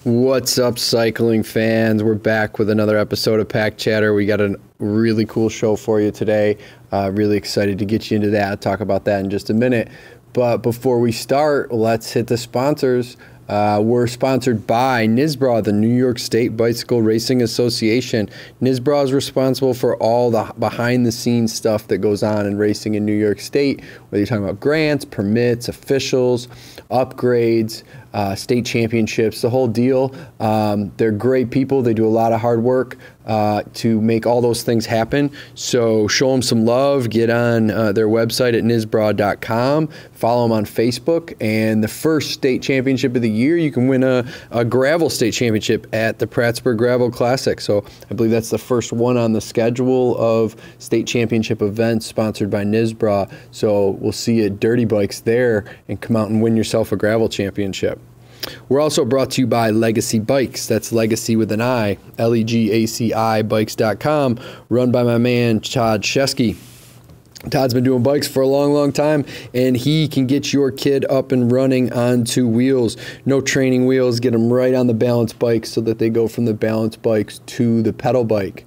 What's up, cycling fans? We're back with another episode of Pack Chatter. We got a really cool show for you today. Really excited to get you into that. I'll talk about that in just a minute. But before we start, let's hit the sponsors. We're sponsored by NYSBRA, the New York State Bicycle Racing Association. NYSBRA is responsible for all the behind-the-scenes stuff that goes on in racing in New York State, whether you're talking about grants, permits, officials, upgrades, state championships, the whole deal. They're great people. They do a lot of hard work to make all those things happen. So show them some love. Get on their website at nysbra.com. Follow them on Facebook. And the first state championship of the year, you can win a gravel state championship at the Prattsburgh Gravel Classic. So I believe that's the first one on the schedule of state championship events sponsored by NYSBRA. So we'll see you at Dirty Bikes there and come out and win yourself a gravel championship. We're also brought to you by Legacy Bikes. That's Legacy with an I, Legaci bikes.com, run by my man Todd Shesky. Todd's been doing bikes for a long time, and he can get your kid up and running on two wheels. No training wheels, get them right on the balance bike so that they go from the balance bikes to the pedal bike.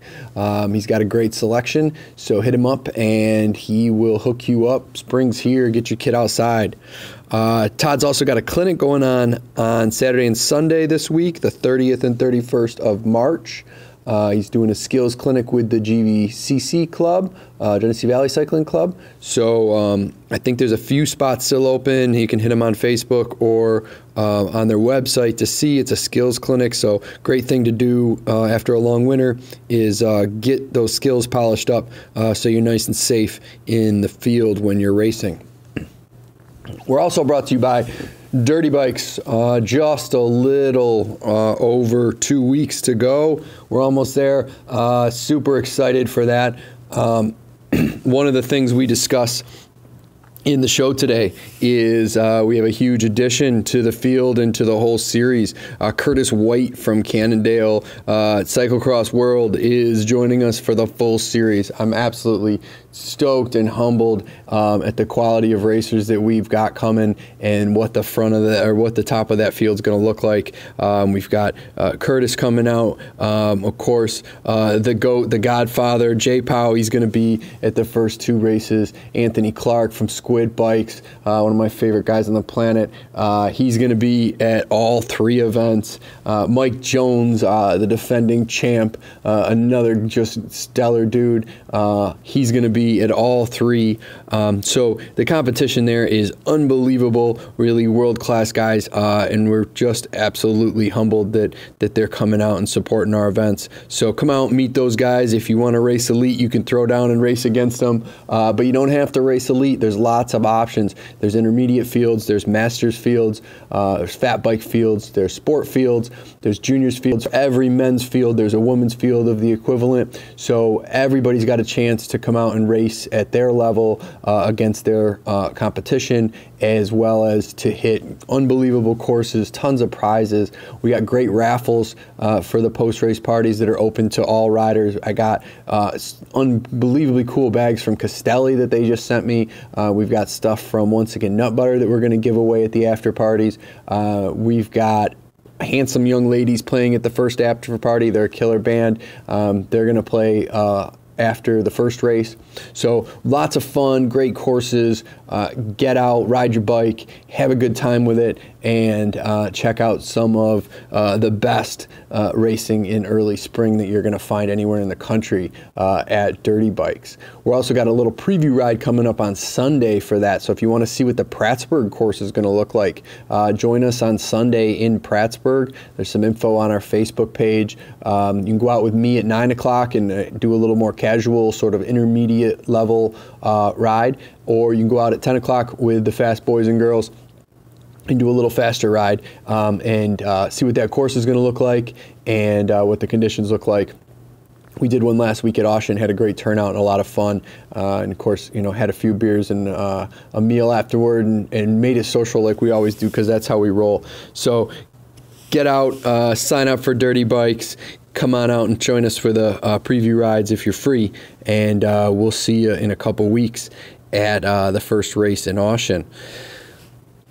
He's got a great selection, so hit him up and he will hook you up. Spring's here, get your kid outside. Todd's also got a clinic going on Saturday and Sunday this week, the 30th and 31st of March. He's doing a skills clinic with the GVCC Club, Genesee Valley Cycling Club. So I think there's a few spots still open. You can hit them on Facebook or on their website to see. It's a skills clinic, so great thing to do after a long winter is get those skills polished up so you're nice and safe in the field when you're racing. We're also brought to you by Dirty Bikes. Just a little over 2 weeks to go. We're almost there. Super excited for that. One of the things we discuss in the show today is we have a huge addition to the field and to the whole series. Curtis White from Cannondale Cyclocross World is joining us for the full series. I'm absolutely stoked and humbled at the quality of racers that we've got coming and what the front of the, or what the top of that field is going to look like. We've got Curtis coming out, of course, the GOAT, the Godfather, Jay Powell. He's going to be at the first two races. Anthony Clark from Squid Bikes, one of my favorite guys on the planet. He's going to be at all three events. Mike Jones, the defending champ, another just stellar dude. He's going to be at all three. So the competition there is unbelievable, really world-class guys, and we're just absolutely humbled that they're coming out and supporting our events. So come out, meet those guys. If you want to race elite, you can throw down and race against them, but you don't have to race elite. There's lots of options. There's intermediate fields, there's masters fields, there's fat bike fields, there's sport fields, there's juniors fields. Every men's field, there's a women's field of the equivalent. So everybody's got a chance to come out and race at their level against their competition, as well as to hit unbelievable courses, tons of prizes. We got great raffles for the post-race parties that are open to all riders. I got unbelievably cool bags from Castelli that they just sent me. We've got stuff from, once again, Nut Butter that we're going to give away at the after parties. We've got handsome young ladies playing at the first after party. They're a killer band. They're going to play after the first race. So lots of fun, great courses. Get out, ride your bike, have a good time with it, and check out some of the best racing in early spring that you're going to find anywhere in the country at Dirty Bikes. We're also got a little preview ride coming up on Sunday for that. So if you want to see what the Prattsburgh course is going to look like, join us on Sunday in Prattsburgh. There's some info on our Facebook page. You can go out with me at 9 o'clock and do a little more casual, sort of intermediate level ride, or you can go out at 10 o'clock with the fast boys and girls and do a little faster ride and see what that course is going to look like and what the conditions look like. We did one last week at Austin, had a great turnout and a lot of fun, and of course, you know, had a few beers and a meal afterward, and made it social like we always do, because that's how we roll. So get out, sign up for Dirty Bikes, come on out and join us for the preview rides if you're free, and we'll see you in a couple weeks at the first race in Austin.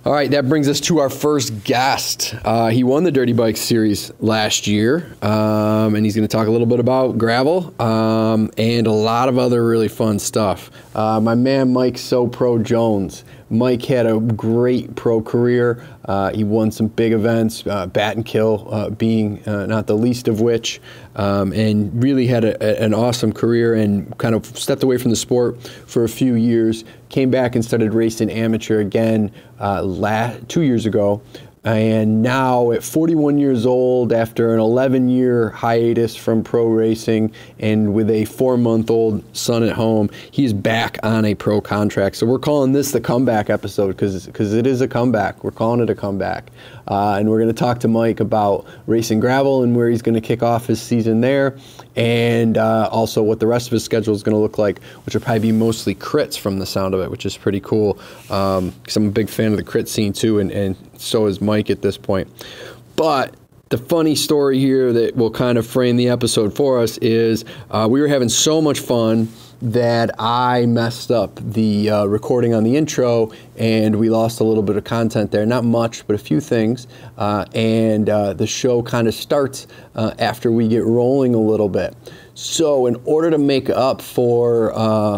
All right, that brings us to our first guest. He won the Dirty Bike Series last year, and he's going to talk a little bit about gravel and a lot of other really fun stuff. My man Mike So-Pro Jones. Mike had a great pro career. He won some big events, Bat and Kill being not the least of which, and really had an awesome career and kind of stepped away from the sport for a few years, came back and started racing amateur again 2 years ago. And now at 41 years old, after an 11-year hiatus from pro racing and with a 4-month-old son at home, he's back on a pro contract. So we're calling this the comeback episode because it is a comeback. We're calling it a comeback. And we're going to talk to Mike about racing gravel and where he's going to kick off his season there, and also what the rest of his schedule is going to look like, which will probably be mostly crits from the sound of it, which is pretty cool because I'm a big fan of the crit scene too, and so is Mike at this point. But the funny story here that will kind of frame the episode for us is we were having so much fun that I messed up the recording on the intro, and we lost a little bit of content there. Not much, but a few things. And the show kind of starts after we get rolling a little bit. So in order to make up for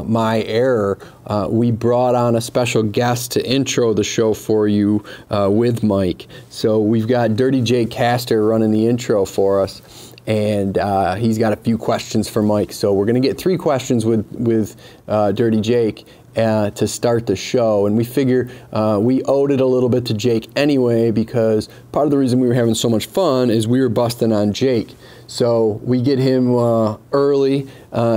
my error, we brought on a special guest to intro the show for you with Mike. So we've got Dirty Jake Castor running the intro for us. And he's got a few questions for Mike. So we're going to get 3 questions with Dirty Jake to start the show. And we figure we owed it a little bit to Jake anyway, because part of the reason we were having so much fun is we were busting on Jake. So we get him early,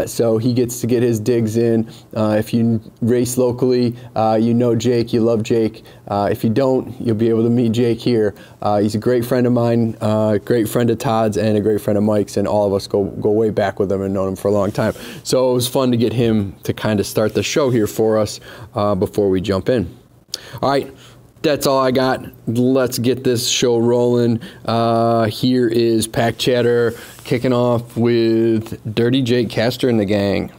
so he gets to get his digs in. If you race locally, you know Jake, you love Jake. If you don't, you'll be able to meet Jake here. He's a great friend of mine, great friend of Todd's, and a great friend of Mike's, and all of us go way back with him and known him for a long time. So it was fun to get him to kind of start the show here for us before we jump in. All right. That's all I got. Let's get this show rolling. Here is Pack Chatter kicking off with Dirty Jake Castor and the gang.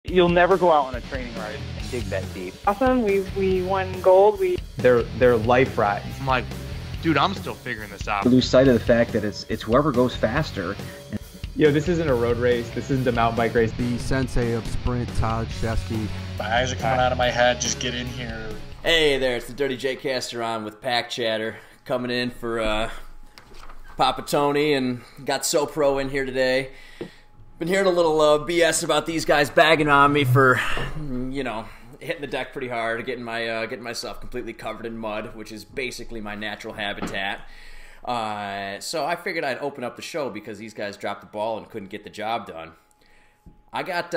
You'll never go out on a training ride and dig that deep. Awesome. We won gold. They're life rides. I'm like, dude, I'm still figuring this out. Lose sight of the fact that it's whoever goes faster. This isn't a road race. This isn't a mountain bike race. The sensei of sprint, Todd Shesky. My eyes are coming out of my head. Just get in here. Hey there, it's the Dirty Jake Castor on with Pack Chatter, coming in for Papa Tony, and got So-Pro in here today. Been hearing a little BS about these guys bagging on me for, hitting the deck pretty hard, getting myself completely covered in mud, which is basically my natural habitat. So I figured I'd open up the show because these guys dropped the ball and couldn't get the job done. I got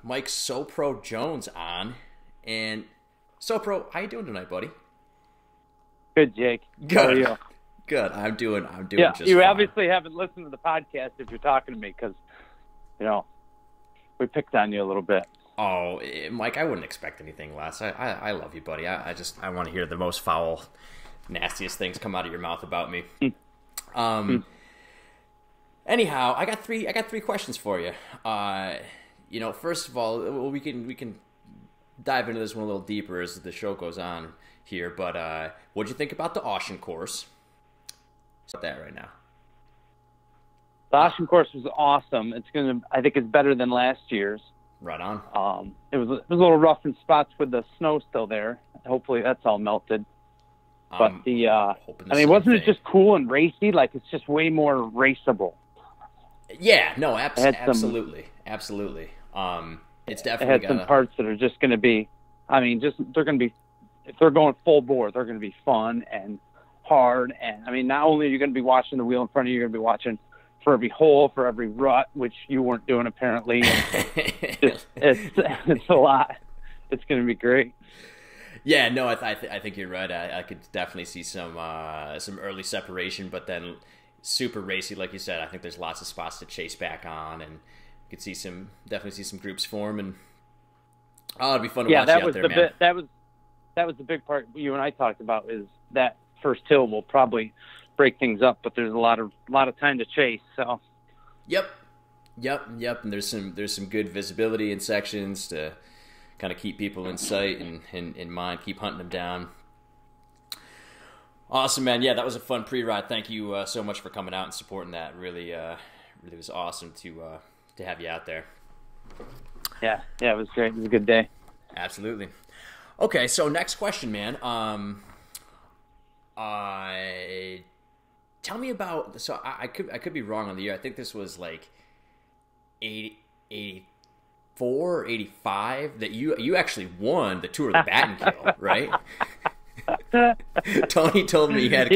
Mike So-Pro Jones on, and So-Pro, how you doing tonight, buddy? Good, Jake. Good. How are you? Good. I'm doing Yeah, just you fine. obviously haven't listened to the podcast if you're talking to me because, we picked on you a little bit. Oh, Mike, I wouldn't expect anything less. I love you, buddy. I want to hear the most foul, nastiest things come out of your mouth about me. Anyhow, I got three questions for you. First of all, we can dive into this one a little deeper as the show goes on here, but what'd you think about the Ocean course? About that right now. The Ocean course was awesome. I think it's better than last year's. Right on. It was a little rough in spots with the snow still there. Hopefully that's all melted. But wasn't it just cool and racy? Like, it's just way more raceable. Yeah, no, absolutely. It's definitely it had some parts that are just going to be, they're going to be, if they're going full bore, they're going to be fun and hard. And, not only are you going to be watching the wheel in front of you, you're going to be watching for every hole, for every rut, which you weren't doing apparently. It's a lot. It's going to be great. Yeah, no, I think you're right. I could definitely see some early separation, but then super racy, like you said. I think there's lots of spots to chase back on, and you could definitely see some groups form, and it'd be fun to watch you out there, man. That was the big part you and I talked about, is that first hill will probably break things up, but there's a lot of time to chase. So. Yep, and there's some good visibility in sections to kind of keep people in sight and in mind, keep hunting them down. Awesome, man. Yeah, that was a fun pre-ride. Thank you so much for coming out and supporting that. Really, really was awesome to have you out there. Yeah, it was great. It was a good day. Absolutely. Okay, so next question, man. Tell me about. So I could be wrong on the year. I think this was like 84 or 85 that you actually won the Tour of the Bat and Kill, right? Tony told me you had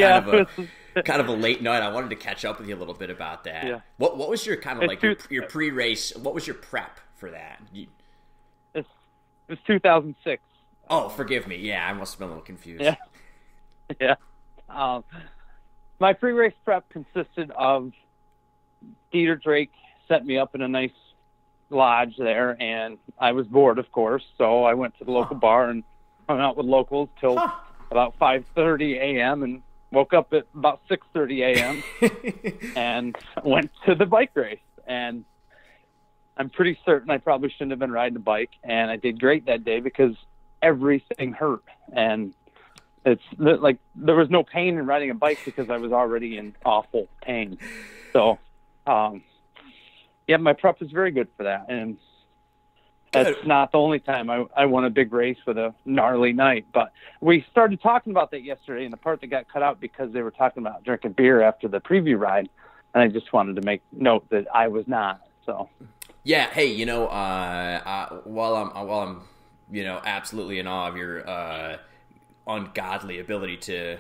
kind of a late night. I wanted to catch up with you a little bit about that. Yeah. What was your kind of like your pre-race? What was your prep for that? It was 2006. Oh, forgive me. Yeah, I must have been a little confused. Yeah. My pre-race prep consisted of Dieter Drake set me up in a nice lodge there, and I was bored, of course, so I went to the local bar and hung out with locals till about 5:30 a.m. and woke up at about 6:30 a.m. and went to the bike race. And I'm pretty certain I probably shouldn't have been riding a bike, and I did great that day because everything hurt. And it's like there was no pain in riding a bike because I was already in awful pain. So, my prep was very good for that. And that's not the only time I won a big race with a gnarly night. But we started talking about that yesterday, and the part that got cut out because they were talking about drinking beer after the preview ride. And I just wanted to make note that I was not. So, yeah. Hey, while I'm absolutely in awe of your ungodly ability to,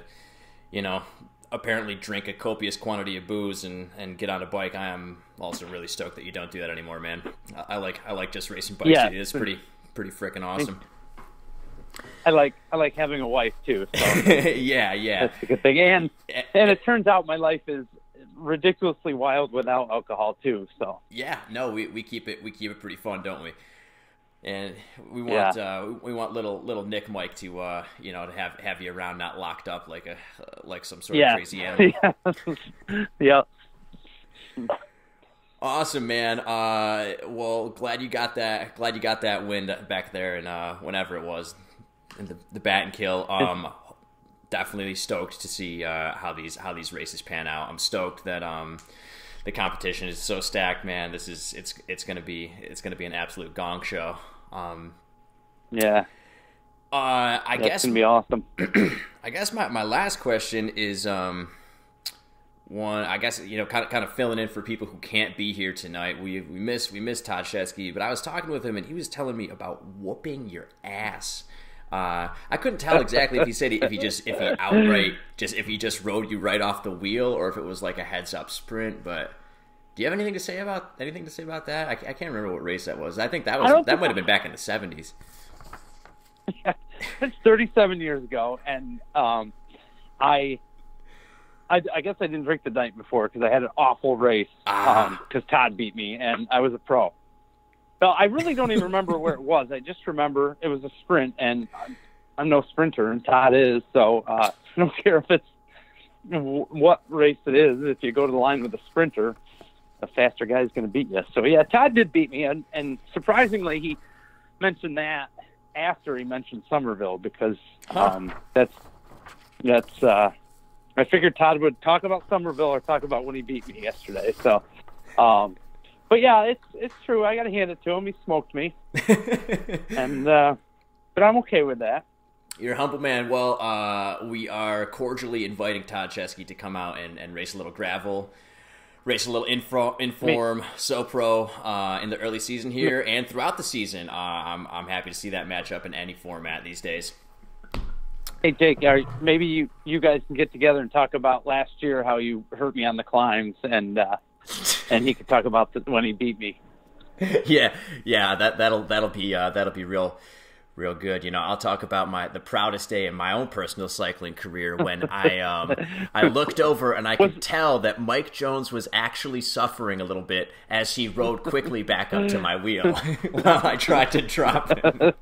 apparently drink a copious quantity of booze and get on a bike, I am also really stoked that you don't do that anymore, man. I like just racing bikes. Yeah, it's pretty freaking awesome. I like having a wife too. So yeah. That's a good thing. And it turns out my life is ridiculously wild without alcohol too. So yeah, no, we keep it pretty fun, don't we? And we want little Nick Mike to to have you around, not locked up like some sort of crazy animal. Yeah. Awesome, man. Well, glad you got that win back there, and whenever it was, in the Bat and Kill. Definitely stoked to see how these races pan out. I'm stoked that the competition is so stacked, man. It's gonna be an absolute gong show. I guess it's gonna be awesome. I guess my last question is one. I guess kind of filling in for people who can't be here tonight. We miss Todd Shesky, but I was talking with him and he was telling me about whooping your ass. I couldn't tell exactly if he just rode you right off the wheel or if it was like a heads up sprint. But do you have anything to say about that? I can't remember what race that was. I think that might have been back in the 70s. Yeah, it's 37 years ago, and I guess I didn't drink the night before because I had an awful race because Todd beat me and I was a pro. So I really don't even remember where it was. I just remember it was a sprint, and I'm no sprinter, and Todd is. So I don't care if it's what race it is. If you go to the line with a sprinter, a faster guy is going to beat you. So, yeah, Todd did beat me, and surprisingly, he mentioned that after he mentioned Somerville because that's I figured Todd would talk about Somerville or talk about when he beat me yesterday. So, but yeah, it's true. I got to hand it to him. He smoked me, and but I'm okay with that. You're a humble man. Well, we are cordially inviting Todd Shesky to come out and race a little gravel, race a little Inform, SoPro in the early season here and throughout the season. I'm happy to see that matchup in any format these days. Hey, Jake, maybe you guys can get together and talk about last year how you hurt me on the climbs, and he could talk about when he beat me. Yeah, that'll be real good. I'll talk about the proudest day in my own personal cycling career when I looked over and I could tell that Mike Jones was actually suffering a little bit as he rode quickly back up to my wheel while I tried to drop him.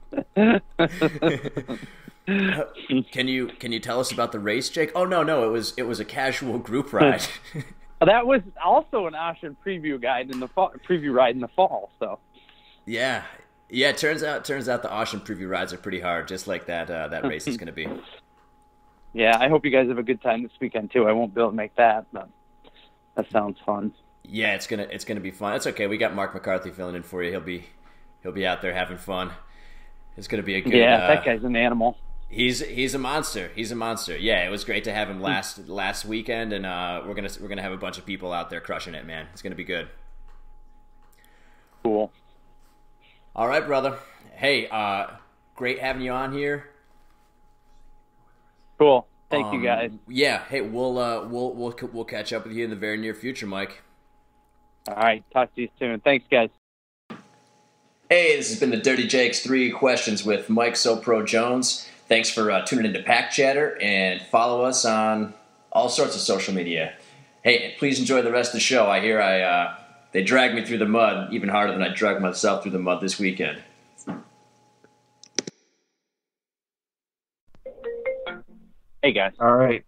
Can you tell us about the race, Jake? Oh no, it was a casual group ride. That was also an Ocean preview ride in the fall. So yeah. It turns out the Ocean preview rides are pretty hard, just like that race is going to be. Yeah, I hope you guys have a good time this weekend too. I won't be able to make that, but that sounds fun. Yeah, it's gonna be fun. It's okay. We got Mark McCarthy filling in for you. He'll be out there having fun. It's gonna be a good. Yeah, that guy's an animal. He's a monster. He's a monster. Yeah, it was great to have him last weekend, and we're gonna have a bunch of people out there crushing it, man. It's gonna be good. Cool. All right, brother. Hey, great having you on here. Cool. Thank you, guys. Yeah. Hey, we'll catch up with you in the very near future, Mike. All right. Talk to you soon. Thanks, guys. Hey, this has been the Dirty Jake's 3 Questions with Mike SoPro Jones. Thanks for tuning into Pack Chatter, and follow us on all sorts of social media. Hey, please enjoy the rest of the show. I hear they dragged me through the mud even harder than I dragged myself through the mud this weekend. Hey, guys. All right.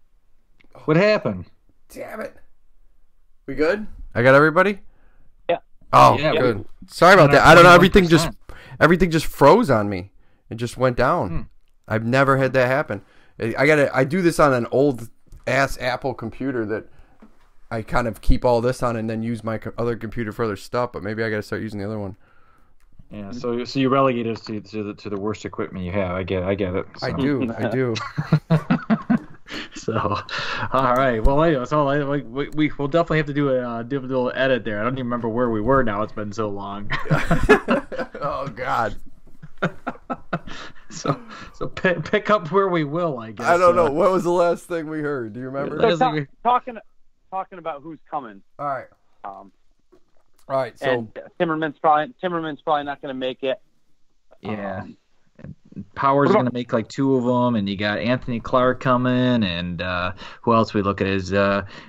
What happened? Damn it. We good? I got everybody? Yeah. Oh, Yeah, good. Sorry about that. I don't know. Everything 100%. just froze on me. It just went down. I've never had that happen. I do this on an old ass Apple computer that I kind of keep all this on and then use my other computer for other stuff. But maybe I got to start using the other one. Yeah. So you relegate us to the worst equipment you have. I get it. So. I do. So, all right. Well, anyway, so we will definitely have to do a little edit there. I don't even remember where we were now. It's been so long. Oh God. So pick up where we will, I guess. I don't know. What was the last thing we heard? Do you remember? So talking about who's coming. All right. All right. So and Timmerman's probably not going to make it. Yeah. Power's going to make like 2 of them, and you got Anthony Clark coming, and who else we look at is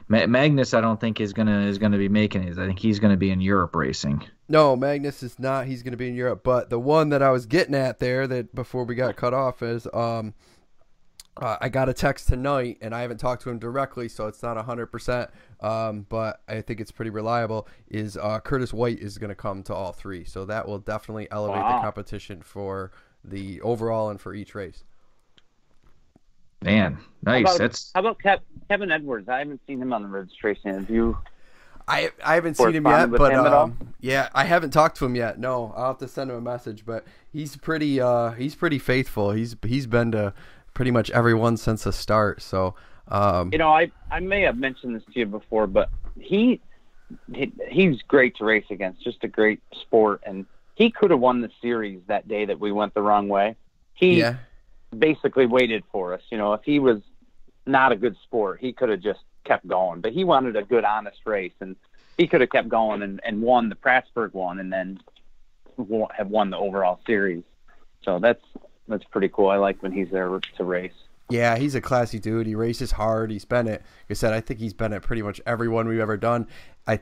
Magnus. I don't think is going to be making it. I think he's going to be in Europe racing. No, Magnus is not. He's going to be in Europe. But the one that I was getting at there, that before we got cut off, is I got a text tonight, and I haven't talked to him directly, so it's not 100%. But I think it's pretty reliable. Is Curtis White is going to come to all 3, so that will definitely elevate the competition for the overall and for each race. Man, nice. How about Kevin Edwards? I haven't seen him on the registration. Have you? I haven't seen him yet, but yeah, I haven't talked to him yet. No, I'll have to send him a message. But he's pretty faithful. He's been to pretty much everyone since the start. So I may have mentioned this to you before, but he's great to race against. Just a great sport, and he could have won the series that day that we went the wrong way. He basically waited for us. If he was not a good sport, he could have just kept going. But he wanted a good, honest race, and he could have kept going and won the Prattsburg one, and then have won the overall series. So that's pretty cool. I like when he's there to race. Yeah, he's a classy dude. He races hard. He's been at, like I said, I think he's been at pretty much every one we've ever done. I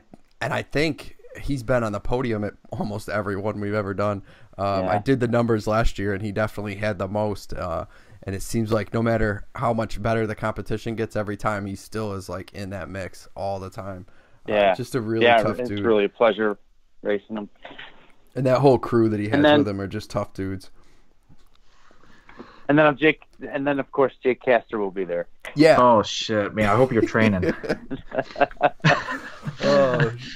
think he's been on the podium at almost every one we've ever done. I did the numbers last year, and he definitely had the most. And it seems like no matter how much better the competition gets every time, he still is like in that mix all the time. Yeah, just a really tough dude. It's really a pleasure racing him. And that whole crew that he has with him are just tough dudes. And then of course Jake Castor will be there. Yeah. Oh shit, man! I hope you're training.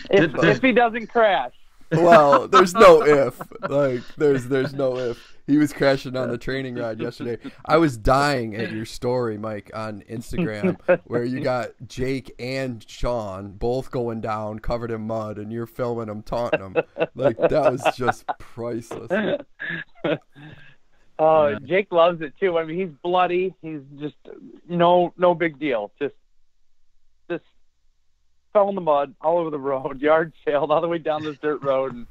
If he doesn't crash. Well, there's no if. Like, there's no if. He was crashing on the training ride yesterday. I was dying at your story, Mike, on Instagram, where you got Jake and Sean both going down, covered in mud, and you're filming them, taunting them. Like, that was just priceless. Oh, Jake loves it too. I mean, he's bloody. He's just no big deal. Just fell in the mud all over the road, yard sailed all the way down this dirt road, and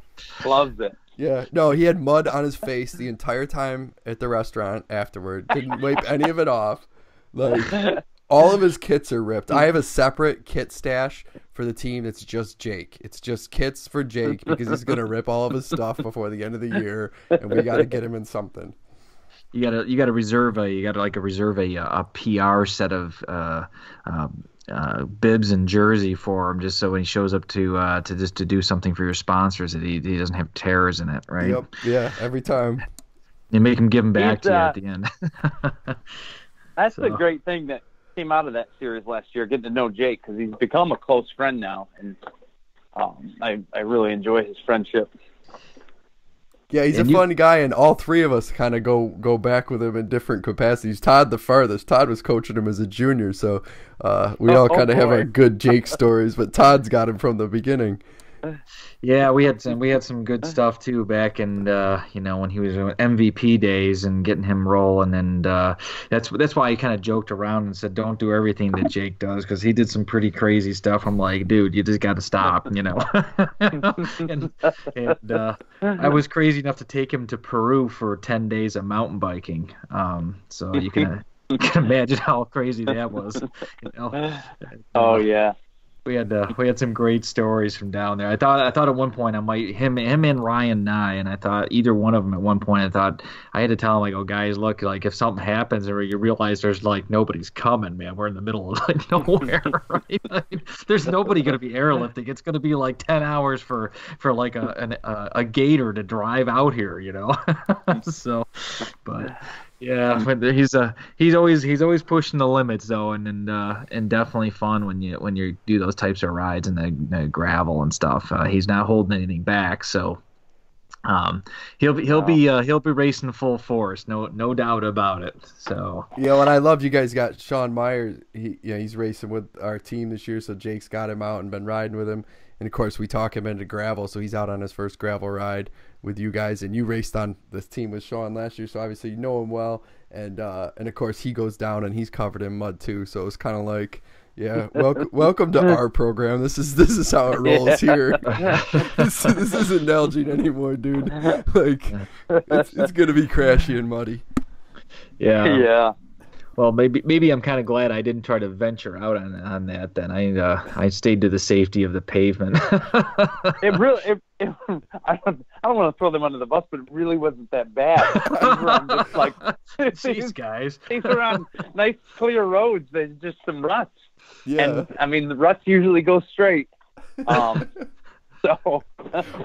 loves it. Yeah, no, he had mud on his face the entire time at the restaurant afterward. Didn't wipe any of it off. Like, all of his kits are ripped. I have a separate kit stash for the team that's just Jake. It's just kits for Jake because he's going to rip all of his stuff before the end of the year, and we got to get him in something. You gotta reserve a PR set of bibs and jersey for him, just so when he shows up to do something for your sponsors, that he doesn't have tears in it, right? Yep. Yeah, every time. You make him give them back to you at the end. That's the great thing, that came out of that series last year, getting to know Jake, because he's become a close friend now, and I really enjoy his friendship. Yeah, he's a fun guy, and all three of us kind of go back with him in different capacities. Todd the farthest. Todd was coaching him as a junior, so we all kind of have our good Jake stories, but Todd's got him from the beginning. Yeah, we had some good stuff too back in when he was doing MVP days and getting him rolling, and that's why he kind of joked around and said don't do everything that Jake does, because he did some pretty crazy stuff. I'm like, dude, you just got to stop, and I was crazy enough to take him to Peru for 10 days of mountain biking, so you can imagine how crazy that was. Oh yeah. We had some great stories from down there. I thought at one point him and Ryan Nye, and I thought either one of them at one point. I thought I had to tell him, like, oh guys, look, like if something happens or you realize there's like nobody's coming, man, we're in the middle of like nowhere, right? I mean, there's nobody going to be airlifting. It's going to be like 10 hours for like a gator to drive out here, So, but. Yeah, but he's always pushing the limits though, and definitely fun when you do those types of rides and the gravel and stuff. He's not holding anything back, so he'll be racing full force, no doubt about it. So yeah, and I love you guys got Sean Meyer. He's racing with our team this year, so Jake's got him out and been riding with him, and of course we talk him into gravel, so he's out on his first gravel ride with you guys, and you raced on this team with Sean last year, so obviously you know him well, and of course he goes down and he's covered in mud too, so it's kind of like, yeah, welcome to our program. This is how it rolls here. This isn't Nalgene anymore, dude. Like it's gonna be crashy and muddy. Yeah. Well, maybe I'm kind of glad I didn't try to venture out on that. Then I stayed to the safety of the pavement. I don't want to throw them under the bus, but it really wasn't that bad. I'm just like, these guys. These are on nice clear roads. There's just some ruts. Yeah. And I mean, the ruts usually go straight. So.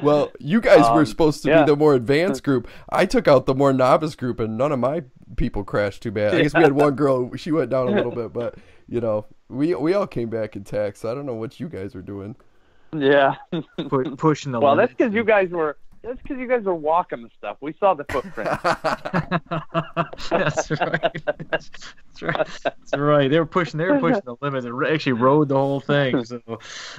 Well, you guys were supposed to be the more advanced group. I took out the more novice group, and none of my people crashed too bad. I guess we had one girl; she went down a little bit, but we all came back intact. So I don't know what you guys were doing. Yeah, pushing the. Well, limit. that's because you guys were walking the stuff. We saw the footprint. That's right. That's right. They were pushing the limits and actually rode the whole thing. So,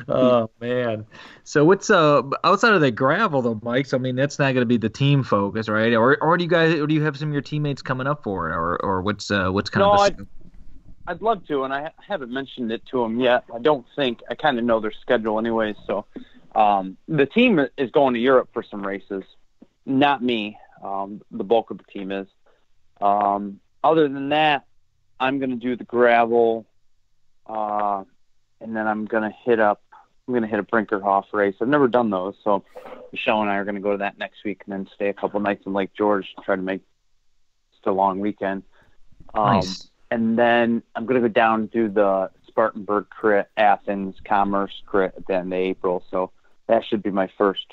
oh man. So what's outside of the gravel though, Mike? So, I mean, that's not going to be the team focus, right? Or do you have some of your teammates coming up for it, or what's kind of the I'd love to, and I haven't mentioned it to them yet. I don't think I kind of know their schedule anyways. So the team is going to Europe for some races, not me. The bulk of the team is. Other than that, I'm going to do the gravel, and then I'm going to hit a Brinkerhoff race. I've never done those, so Michelle and I are going to go to that next week and then stay a couple nights in Lake George to try to make just a long weekend. Nice. And then I'm going to go down and do the Spartanburg crit, Athens Commerce crit at the end of April. So that should be my first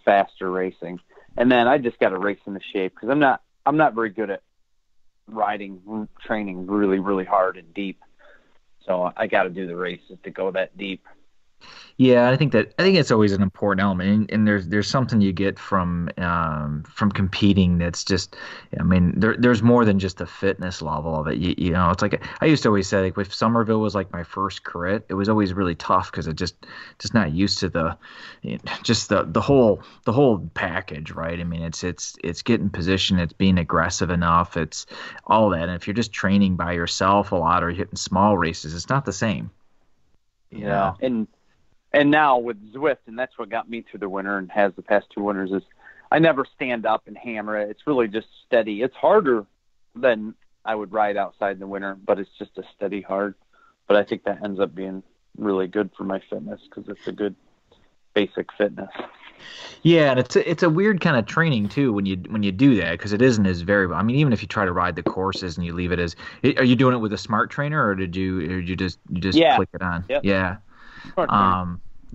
faster racing. And then I just got to race in the shape because I'm not very good at training really, really hard and deep. So I got to do the races to go that deep. Yeah, I think it's always an important element, and there's something you get from competing that's just, I mean, there's more than just the fitness level of it. You know, it's like I used to always say, like, if Somerville was like my first crit, it was always really tough because it just not used to the whole package, right? I mean, it's getting position, it's being aggressive enough, it's all that. And if you're just training by yourself a lot or hitting small races, it's not the same. Yeah. And now with Zwift, and that's what got me through the winter and has the past two winters, is I never stand up and hammer it. It's really just steady. It's harder than I would ride outside in the winter, but it's just a steady hard. But I think that ends up being really good for my fitness because it's a good basic fitness. Yeah, and it's a weird kind of training too when you do that because it isn't as variable. I mean, even if you try to ride the courses and you leave it as, are you doing it with a smart trainer or did you just yeah. click it on? Yep. Yeah.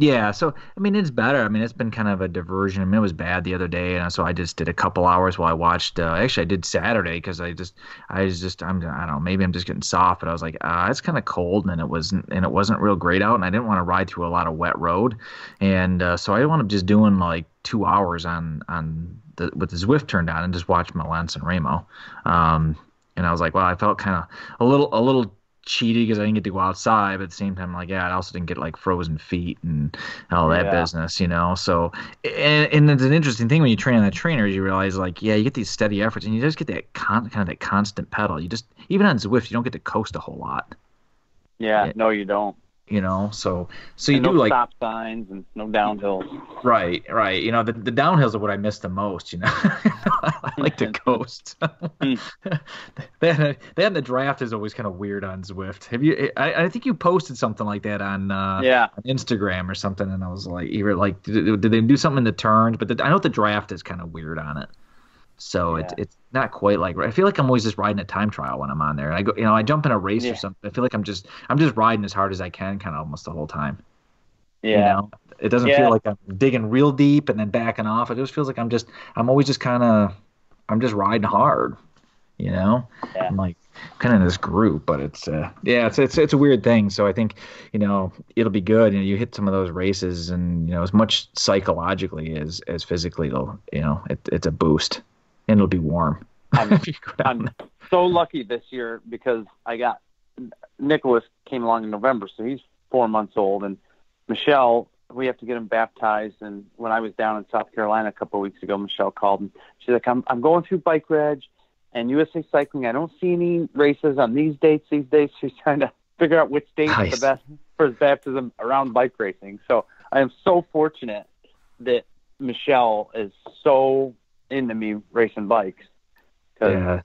Yeah, so I mean it's better. I mean it's been kind of a diversion. I mean it was bad the other day, and so I just did a couple hours while I watched. Actually, I did Saturday because I don't know, maybe I'm just getting soft, but I was like, it's kind of cold, and it wasn't real great out, and I didn't want to ride through a lot of wet road, and so I wound up just doing like 2 hours with the Zwift turned on and just watched Malence and Ramo, and I was like, well, I felt kind of a little cheated because I didn't get to go outside, but at the same time, like, yeah, I also didn't get like frozen feet and all that business, So, and it's an interesting thing when you train on that trainer, is you realize like, yeah, you get these steady efforts and you just get that kind of that constant pedal. You just, even on Zwift, you don't get to coast a whole lot. Yeah, no, you don't. So you and do no like stop signs and no downhills. Right. The downhills are what I miss the most. I like to coast. They had the draft is always kind of weird on Zwift. Have you? I think you posted something like that on on Instagram or something, and I was like, either like, did they do something in the turns? But I know the draft is kind of weird on it. So it's not quite like, I feel like I'm always just riding a time trial when I'm on there. And I go, I jump in a race or something. I feel like I'm just riding as hard as I can, kind of almost the whole time. Yeah. It doesn't feel like I'm digging real deep and then backing off. It just feels like I'm always just I'm just riding hard. I'm like kind of in this group, but it's a weird thing. So I think, it'll be good. You hit some of those races and, as much psychologically as physically, it's a boost. And it'll be warm. I'm so lucky this year because Nicholas came along in November, so he's 4 months old, and Michelle, we have to get him baptized. And when I was down in South Carolina a couple of weeks ago, Michelle called and she's like, I'm going through Bike Reg and USA Cycling. I don't see any races on these dates. She's trying to figure out which date's the best for his baptism around bike racing. So I am so fortunate that Michelle is so into me racing bikes, because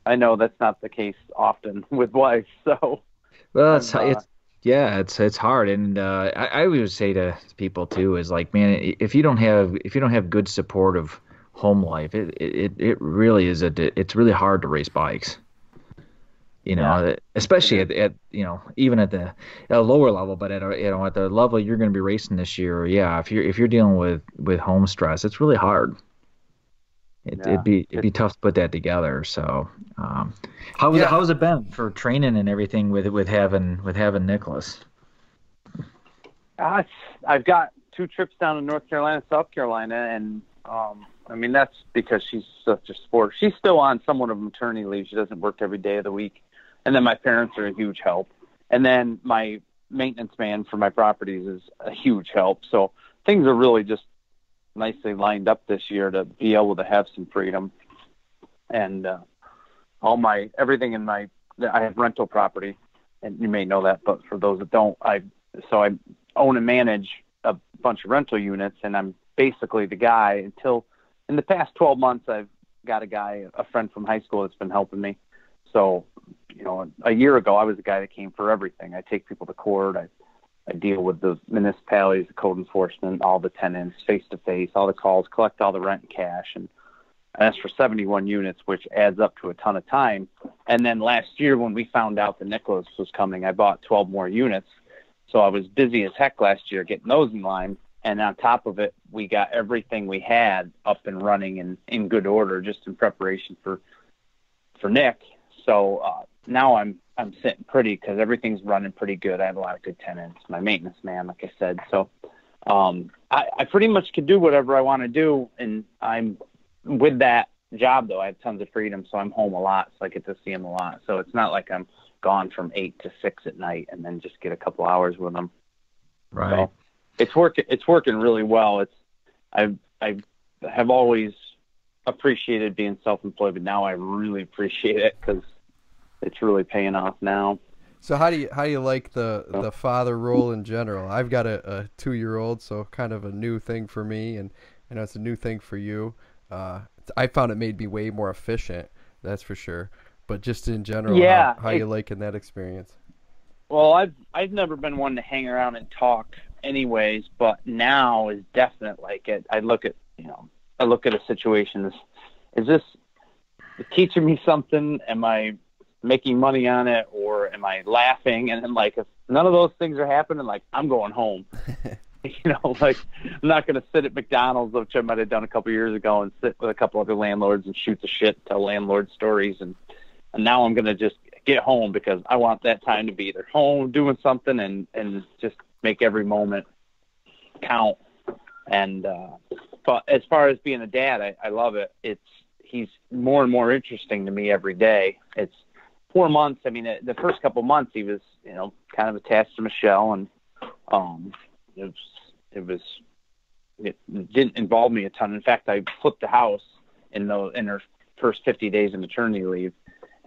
I know that's not the case often with wives. So it's hard, and I always say to people too is like, man, if you don't have good supportive home life, it really is it's really hard to race bikes. Especially at even at a lower level, but at the level you're going to be racing this year, if you're dealing with home stress, it's really hard. It'd be tough to put that together. So, how's it been for training and everything with having Nicholas? I've got 2 trips down to North Carolina, South Carolina, and that's because she's such a sport. She's still on somewhat of maternity leave. She doesn't work every day of the week. And then my parents are a huge help. And then my maintenance man for my properties is a huge help. So things are really just nicely lined up this year to be able to have some freedom. And everything I have rental property, and you may know that, but for those that don't, I own and manage a bunch of rental units, and I'm basically the guy until in the past 12 months, I've got a friend from high school that's been helping me. So, a year ago, I was the guy that came for everything. I take people to court. I deal with the municipalities, the code enforcement, all the tenants, face-to-face, all the calls, collect all the rent and cash. And that's for 71 units, which adds up to a ton of time. And then last year, when we found out that Nicholas was coming, I bought 12 more units. So I was busy as heck last year getting those in line. And on top of it, we got everything we had up and running and in good order, just in preparation for Nick. So now I'm sitting pretty because everything's running pretty good. I have a lot of good tenants, my maintenance man, like I said. So I pretty much can do whatever I want to do. And I'm with that job, though, I have tons of freedom. So I'm home a lot. So I get to see him a lot. So it's not like I'm gone from 8 to 6 at night and then just get a couple hours with him. Right. So it's working really well. I have always appreciated being self-employed, but now I really appreciate it because it's really paying off now. So how do you like the father role in general? I've got a 2-year-old, so kind of a new thing for me, and I know it's a new thing for you. I found it made me way more efficient, that's for sure. But just in general, how you liking that experience? Well, I've never been one to hang around and talk anyways, but now is definite like it. I look at a situation as, is this teaching me something? Am I making money on it, or am I laughing? And then, like, if none of those things are happening, like, I'm going home. like I'm not going to sit at McDonald's, which I might have done a couple years ago, and sit with a couple other landlords and shoot the shit, tell landlord stories. And now I'm going to just get home because I want that time to be either home doing something and just make every moment count. And but as far as being a dad, I love it. He's more and more interesting to me every day. It's 4 months. I mean, the first couple months he was, kind of attached to Michelle, and it didn't involve me a ton. In fact, I flipped the house in her first 50 days of maternity leave,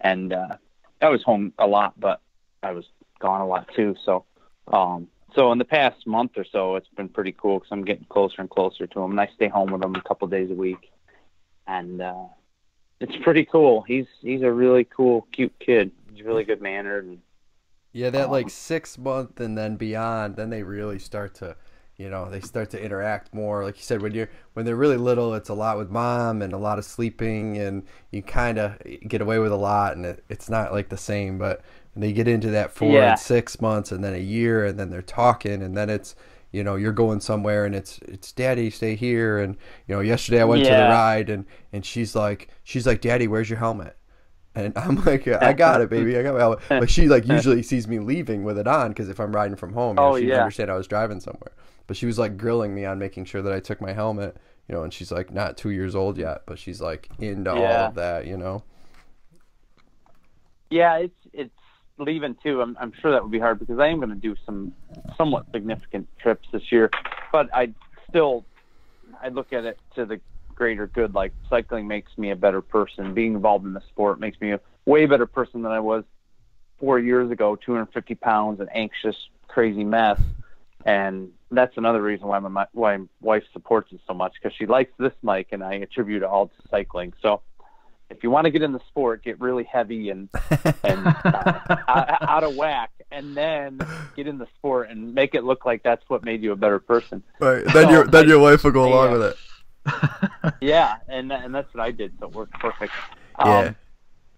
and I was home a lot, but I was gone a lot too. So in the past month or so, it's been pretty cool because I'm getting closer and closer to him, and I stay home with him a couple days a week, and it's pretty cool. He's a really cool, cute kid. He's really good mannered. And, yeah, that like 6 month and then beyond, then they really start to, they start to interact more. Like you said, when they're really little, it's a lot with mom and a lot of sleeping, and you kind of get away with a lot, and it's not like the same. But when they get into that 4 and 6 months, and then a year, and then they're talking, and then it's, you're going somewhere, and it's Daddy, stay here. And yesterday I went to the ride, and she's like, Daddy, where's your helmet? And I'm like, I got it, baby. I got my helmet. But she like usually sees me leaving with it on, because if I'm riding from home, she understand I was driving somewhere. But she was like grilling me on making sure that I took my helmet, and she's like not 2 years old yet, but she's like into all of that, Yeah, it's leaving too. I'm sure that would be hard because I am going to do some somewhat significant trips this year, but I look at it to the greater good. Like, cycling makes me a better person. Being involved in the sport makes me a way better person than I was 4 years ago, 250 pounds, an anxious, crazy mess. And that's another reason why my wife supports it so much, because she likes this mic, and I attribute it all to cycling. So if you want to get in the sport, get really heavy and out of whack, and then get in the sport and make it look like that's what made you a better person. Right. Then your wife will go along with it. Yeah, and that's what I did, so it worked perfect. Yeah.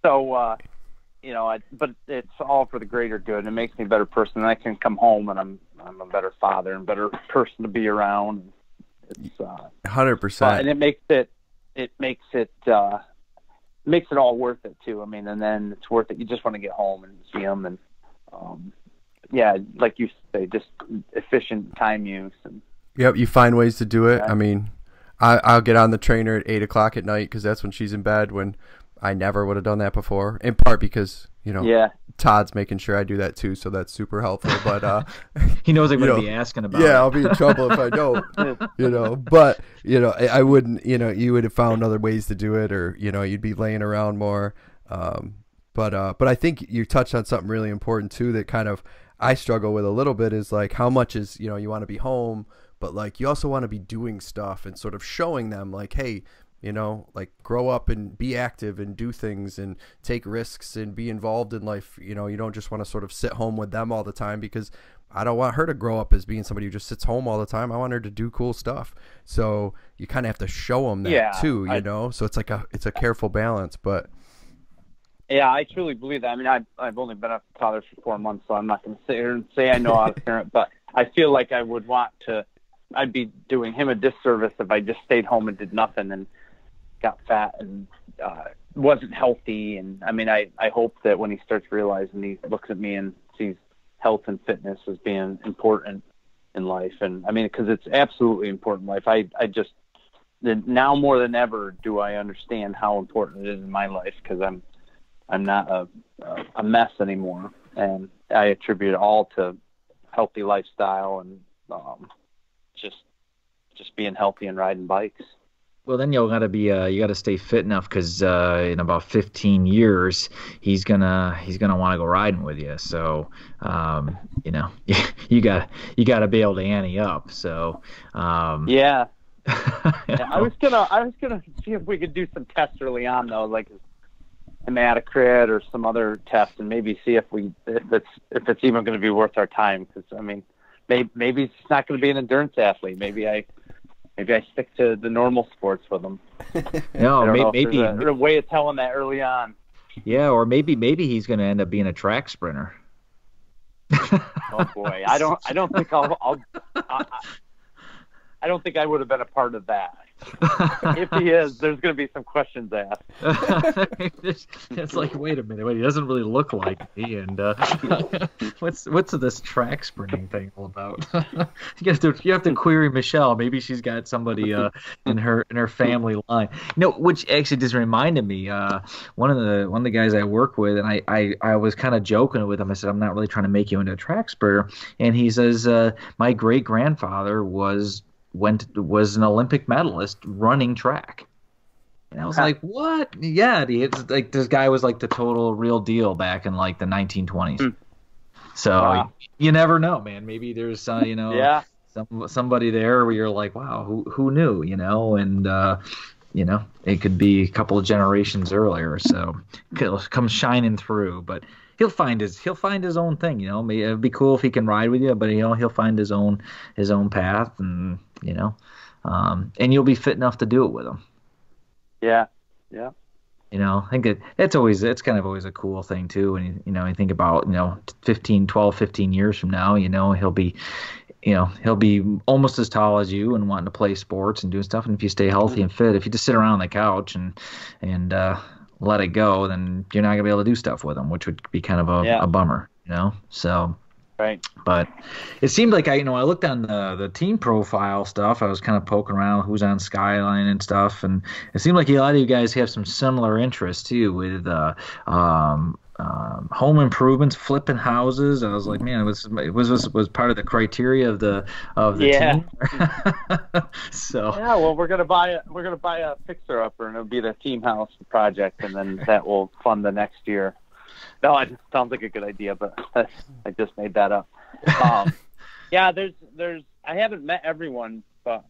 But it's all for the greater good, and it makes me a better person. And I can come home, and I'm a better father and better person to be around. It's 100%, and it makes it all worth it too. I mean, and then it's worth it. You just want to get home and see them, and like you say, just efficient time use. And yep, you find ways to do it. I mean, I'll get on the trainer at 8 o'clock at night because that's when she's in bed, when I never would have done that before, in part because Todd's making sure I do that too, so that's super helpful. But he knows I'm going to be asking about it. Yeah, I'll be in trouble if I don't. But I wouldn't. You would have found other ways to do it, or you'd be laying around more. But I think you touched on something really important too that kind of I struggle with a little bit, is like how much is you want to be home, but like you also want to be doing stuff and sort of showing them like, hey, like grow up and be active and do things and take risks and be involved in life. You don't just want to sort of sit home with them all the time, because I don't want her to grow up as being somebody who just sits home all the time. I want her to do cool stuff. So you kind of have to show them that too, so it's like it's a careful balance, but yeah, I truly believe that. I mean, I've only been a father for 4 months, so I'm not going to sit here and say I know how to parent, but I feel like I'd be doing him a disservice if I just stayed home and did nothing and got fat and wasn't healthy. And I mean, I hope that when he starts realizing, he looks at me and sees health and fitness as being important in life. And I mean, because it's absolutely important in life. I just now more than ever do I understand how important it is in my life, because I'm not a mess anymore, and I attribute it all to healthy lifestyle and just being healthy and riding bikes. Well, then you got to stay fit enough, because in about 15 years he's gonna want to go riding with you. So you got to be able to ante up. So yeah. I was gonna see if we could do some tests early on, though, like hematocrit or some other test, and maybe see if it's even going to be worth our time. Because I mean, maybe it's not going to be an endurance athlete. Maybe I stick to the normal sports with them. No, maybe there's a way of telling that early on. Yeah, or maybe he's going to end up being a track sprinter. Oh boy, I don't think I'll I don't think I would have been a part of that. If he is, there's going to be some questions asked. It's like, wait a minute, he doesn't really look like me, and what's this track sprinting thing all about? you have to query Michelle. Maybe she's got somebody in her family line. Which actually just reminded me, one of the guys I work with, and I was kind of joking with him. I said, I'm not really trying to make you into a track sprinter, and he says, my great grandfather was an Olympic medalist running track. And I was like, what? Yeah, it's like this guy was like the total real deal back in like the 1920s. So wow. you never know, man. Maybe there's yeah. somebody there where you're like, wow, who knew, and it could be a couple of generations earlier, so he'll come shining through. But he'll find his own thing, It'd be cool if he can ride with you, but he'll find his own path, and and you'll be fit enough to do it with him. Yeah. I think it's kind of always a cool thing too. When you think about 15 years from now, he'll be almost as tall as you and wanting to play sports and doing stuff. And if you stay healthy and fit, if you just sit around on the couch and let it go, then you're not gonna be able to do stuff with him, which would be kind of a bummer, So. Right. But it seemed like I looked on the team profile stuff. I was kind of poking around who's on Skyline and stuff, and it seemed like a lot of you guys have some similar interests too with home improvements, flipping houses. I was like, man, it was part of the criteria of the team. So well, we're gonna buy a fixer upper, and it'll be the team house project, and then that will fund the next year. No, it sounds like a good idea, but I just made that up. Yeah, there's I haven't met everyone, but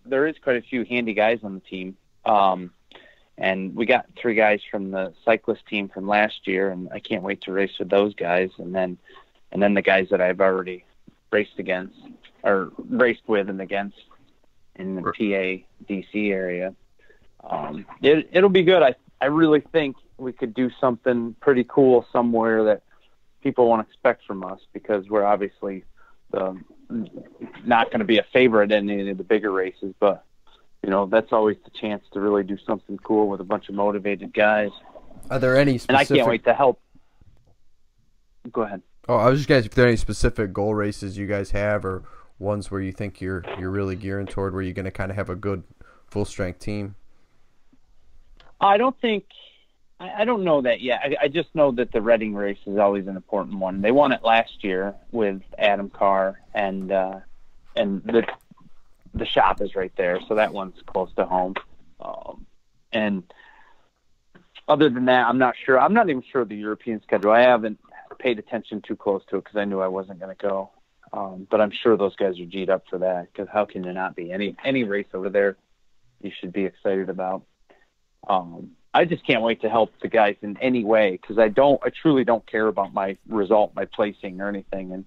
there is quite a few handy guys on the team. And we got 3 guys from the cyclist team from last year, and I can't wait to race with those guys. And then the guys that I've already raced with and against in the PA DC area. It'll be good. I really think we could do something pretty cool somewhere that people won't expect from us, because we're obviously not going to be a favorite in any of the bigger races, but that's always the chance to really do something cool with a bunch of motivated guys. Are there any specific... And I can't wait to help. Go ahead. Oh, I was just guys, if there are any specific goal races you guys have, or ones where you think you're really gearing toward, where you're going to kind of have a good full strength team? I don't know that yet. I just know that the Reading race is always an important one. They won it last year with Adam Carr, and the shop is right there, so that one's close to home. And other than that, I'm not sure. I'm not even sure of the European schedule. I haven't paid attention too close to it because I knew I wasn't going to go. But I'm sure those guys are G'd up for that, because how can you not be? Any race over there you should be excited about. I just can't wait to help the guys in any way, because I truly don't care about my result, my placing or anything. And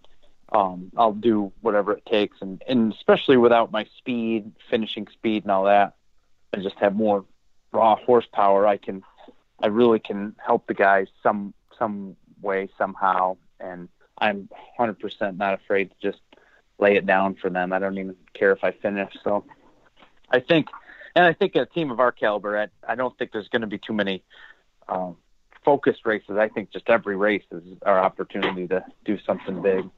I'll do whatever it takes. And especially without my speed, finishing speed and all that, and just have more raw horsepower, I really can help the guys some way, somehow. And I'm 100% not afraid to just lay it down for them. I don't even care if I finish. So I think a team of our caliber, I don't think there's going to be too many focused races. I think just every race is our opportunity to do something big.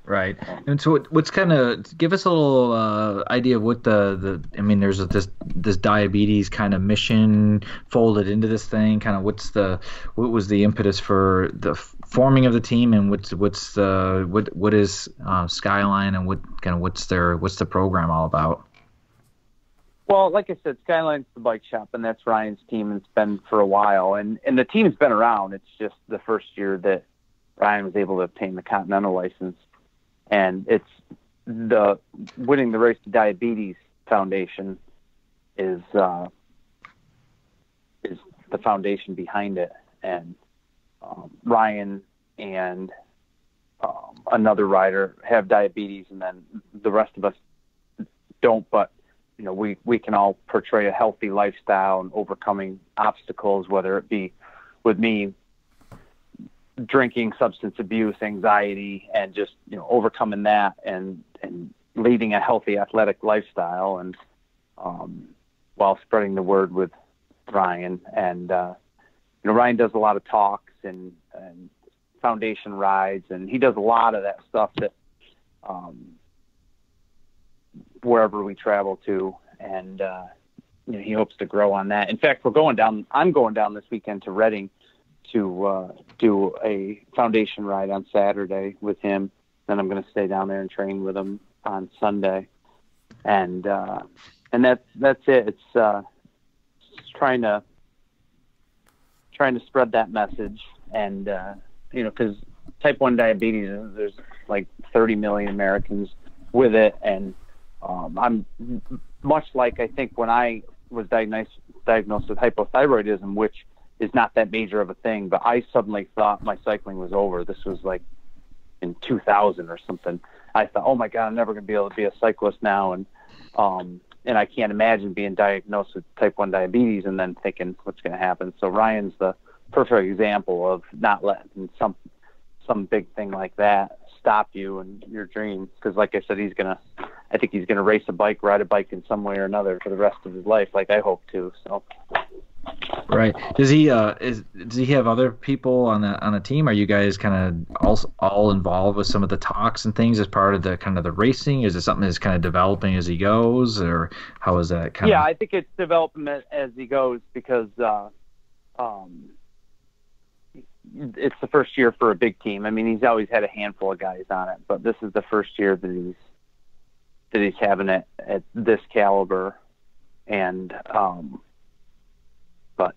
Right. And so what's kind of, give us a little idea of what there's this diabetes kind of mission folded into this thing. Kind of what was the impetus for the forming of the team, and what is Skyline, and what's the program all about? Well, like I said, Skyline's the bike shop, and that's Ryan's team, and it's been for a while. And the team's been around. It's just the first year that Ryan was able to obtain the Continental license. And it's the Winning the Race to Diabetes Foundation is the foundation behind it. And Ryan and another rider have diabetes, and then the rest of us don't, but we can all portray a healthy lifestyle and overcoming obstacles, whether it be with me drinking, substance abuse, anxiety, and just overcoming that and leading a healthy athletic lifestyle, and while spreading the word with Ryan. And Ryan does a lot of talks and foundation rides, and he does a lot of that stuff that wherever we travel to, and he hopes to grow on that. In fact, I'm going down this weekend to Reading to do a foundation ride on Saturday with him. Then I'm going to stay down there and train with him on Sunday, and that's it. It's trying to spread that message, and because type 1 diabetes, there's like 30 million Americans with it, and I'm much like, I think, when I was diagnosed with hypothyroidism, which is not that major of a thing, but I suddenly thought my cycling was over. This was like in 2000 or something. I thought, oh my God, I'm never going to be able to be a cyclist now, and I can't imagine being diagnosed with type 1 diabetes and then thinking what's going to happen. So Ryan's the perfect example of not letting some big thing like that stop you and your dream. Because like I said, I think he's gonna ride a bike in some way or another for the rest of his life, like I hope to. So. Right. Does he have other people on the team? Are you guys kind of all involved with some of the talks and things as part of the kind of the racing? Is it something that's kind of developing as he goes, or how is that kind of? Yeah, I think it's development as he goes, because it's the first year for a big team. I mean, he's always had a handful of guys on it, but this is the first year that he's having it at this caliber. And but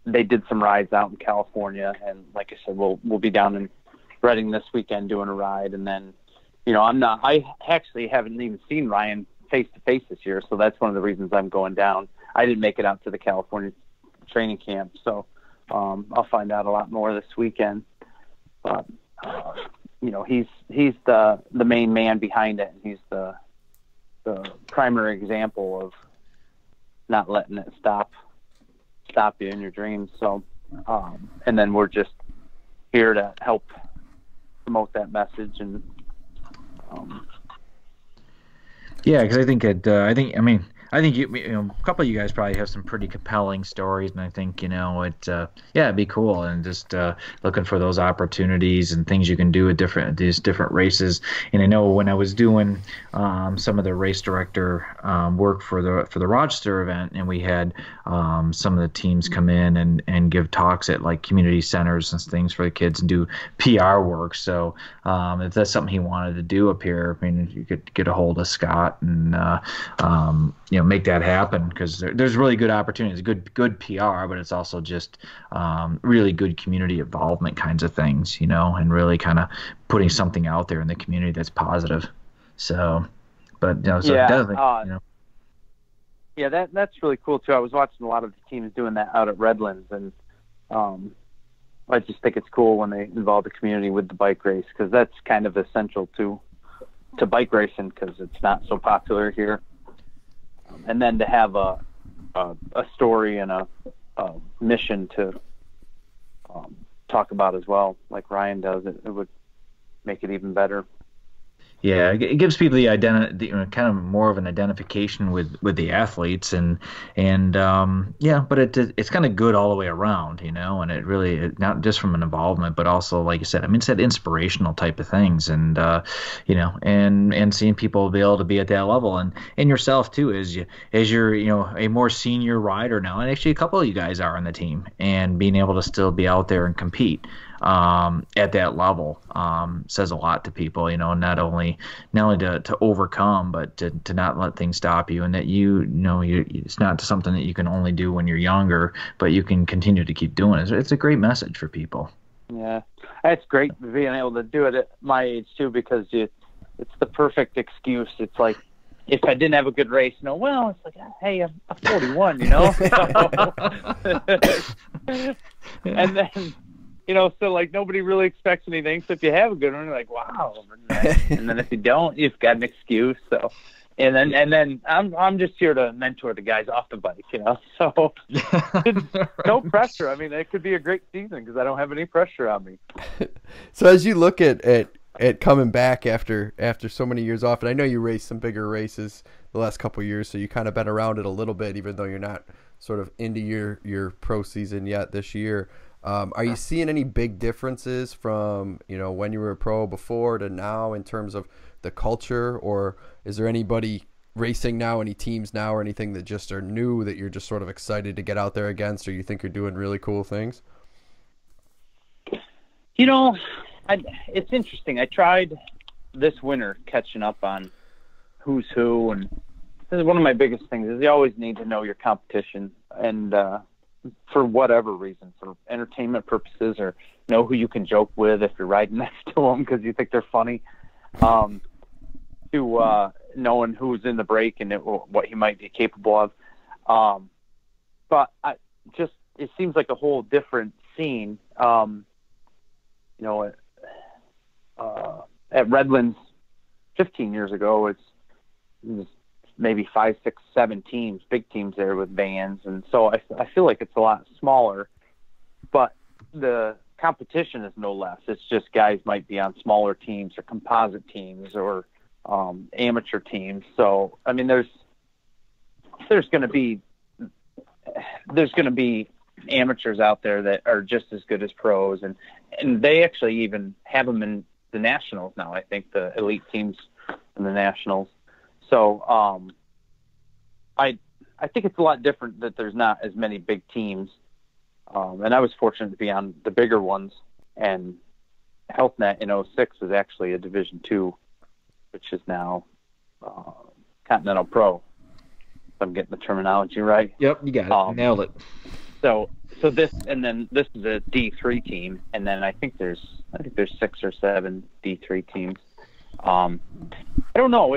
they did some rides out in California, and like I said, we'll be down in Reading this weekend doing a ride. And then, I actually haven't even seen Ryan face to face this year, so that's one of the reasons I'm going down. I didn't make it out to the California training camp, so I'll find out a lot more this weekend. But he's the main man behind it, and he's the primary example of not letting it stop you in your dreams. So and then we're just here to help promote that message. And yeah, because I think a couple of you guys probably have some pretty compelling stories, and I think it'd be cool, and just looking for those opportunities and things you can do at these different races. And I know when I was doing some of the race director work for the Rochester event, and we had some of the teams come in and give talks at like community centers and things for the kids and do PR work. So if that's something he wanted to do up here, I mean, you could get a hold of Scott and make that happen, because there's really good opportunities, good PR, but it's also just really good community involvement kinds of things, and really kind of putting something out there in the community that's positive. So, but definitely, yeah, that's really cool too. I was watching a lot of the teams doing that out at Redlands, and I just think it's cool when they involve the community with the bike race, because that's kind of essential to bike racing, because it's not so popular here. And then to have a story and a mission to talk about as well, like Ryan does, it would make it even better. Yeah, it gives people the identity, kind of more of an identification with the athletes, and but it's kind of good all the way around, and it really, not just from an involvement, but also, like you said, I mean, it's that inspirational type of things, and and seeing people be able to be at that level, and yourself too, as you're a more senior rider now, and actually a couple of you guys are on the team, and being able to still be out there and compete at that level says a lot to people, not only to overcome, but to not let things stop you, and that it's not something that you can only do when you're younger, but you can continue to keep doing it. It's a great message for people. Yeah, it's great being able to do it at my age too, because it's the perfect excuse. It's like, if I didn't have a good race, it's like, hey, I'm 41, and then. So like nobody really expects anything. So if you have a good one, you're like, wow. And then if you don't, you've got an excuse. So, and then I'm just here to mentor the guys off the bike, So no pressure. I mean, it could be a great season because I don't have any pressure on me. So as you look at it coming back after so many years off. And I know you raced some bigger races the last couple of years, so you kind of been around it a little bit, even though you're not sort of into your pro season yet this year. Are you seeing any big differences from, when you were a pro before to now in terms of the culture, or is there anybody racing now, any teams now, or anything that just are new that you're just sort of excited to get out there against, or you think you're doing really cool things? It's interesting. I tried this winter catching up on who's who, and this is one of my biggest things is you always need to know your competition, and for whatever reason, for entertainment purposes, or know who you can joke with if you're riding next to them because you think they're funny, to knowing who's in the break and what he might be capable of. But it seems like a whole different scene. At Redlands 15 years ago, it was maybe 5, 6, 7 teams, big teams there with bands. And so I feel like it's a lot smaller, but the competition is no less. It's just guys might be on smaller teams or composite teams or amateur teams. So, I mean, there's going to be amateurs out there that are just as good as pros, and they actually even have them in the nationals now. I think the elite teams in the nationals. So I think it's a lot different that there's not as many big teams, and I was fortunate to be on the bigger ones. And HealthNet in 06 was actually a Division II, which is now Continental Pro. If I'm getting the terminology right. Yep, you got it. Nailed it. So this, and then this is a D3 team, and then I think there's 6 or 7 D3 teams. I don't know.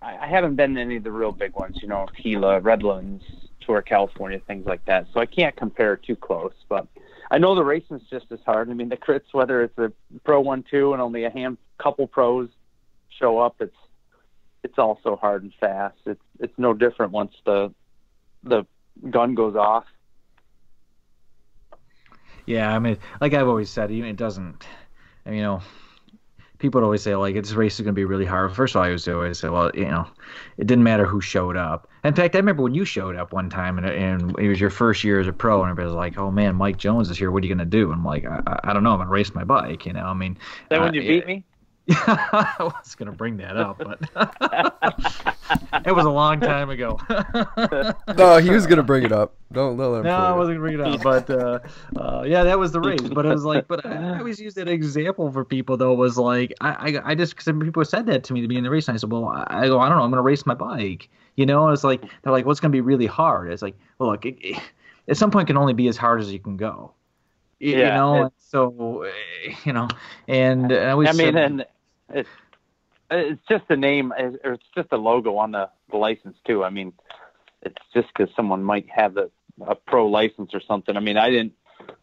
I haven't been to any of the real big ones, Gila, Redlands, Tour of California, things like that. So I can't compare too close, but I know the racing's just as hard. I mean, the crits, whether it's a Pro 1-2 and only a couple pros show up, it's also hard and fast. It's no different once the gun goes off. Yeah, I mean, like I've always said, it doesn't. I mean, people would always say, like, this race is going to be really hard. First of all, I used to always say, well, it didn't matter who showed up. In fact, I remember when you showed up one time, and it was your first year as a pro, and everybody was like, oh, man, Mike Jones is here. What are you going to do? And I'm like, I don't know. I'm going to race my bike, I mean. Is that when you beat me? I was going to bring that up, but it was a long time ago. No, he was going to bring it up. Don't let him. No, I wasn't going to bring it up, but yeah, that was the race. But it was like, but I always use that example for people, though, was like, I just, because people said that to me to be in the race, and I said, well, I don't know, I'm going to race my bike. It's like, they're like, what's going to be really hard? It's like, well, look, at some point it can only be as hard as you can go. And so, and I always said, and it's just a name, or it's just a logo on the license too. I mean, it's just because someone might have a pro license or something. I mean, I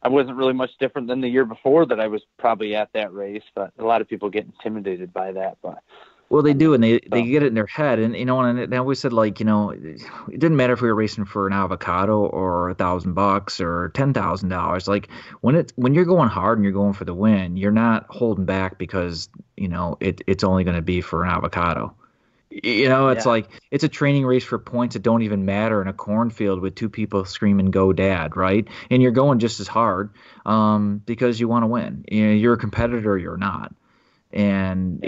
wasn't really much different than the year before that I was probably at that race, but a lot of people get intimidated by that. But well, they do, and they get it in their head, and and I always said, like, it didn't matter if we were racing for an avocado or $1,000 or $10,000. Like when you're going hard and you're going for the win, you're not holding back because it's only going to be for an avocado. It's like it's a training race for points that don't even matter in a cornfield with 2 people screaming "Go Dad!" right? And you're going just as hard because you want to win. You're a competitor, you're not. And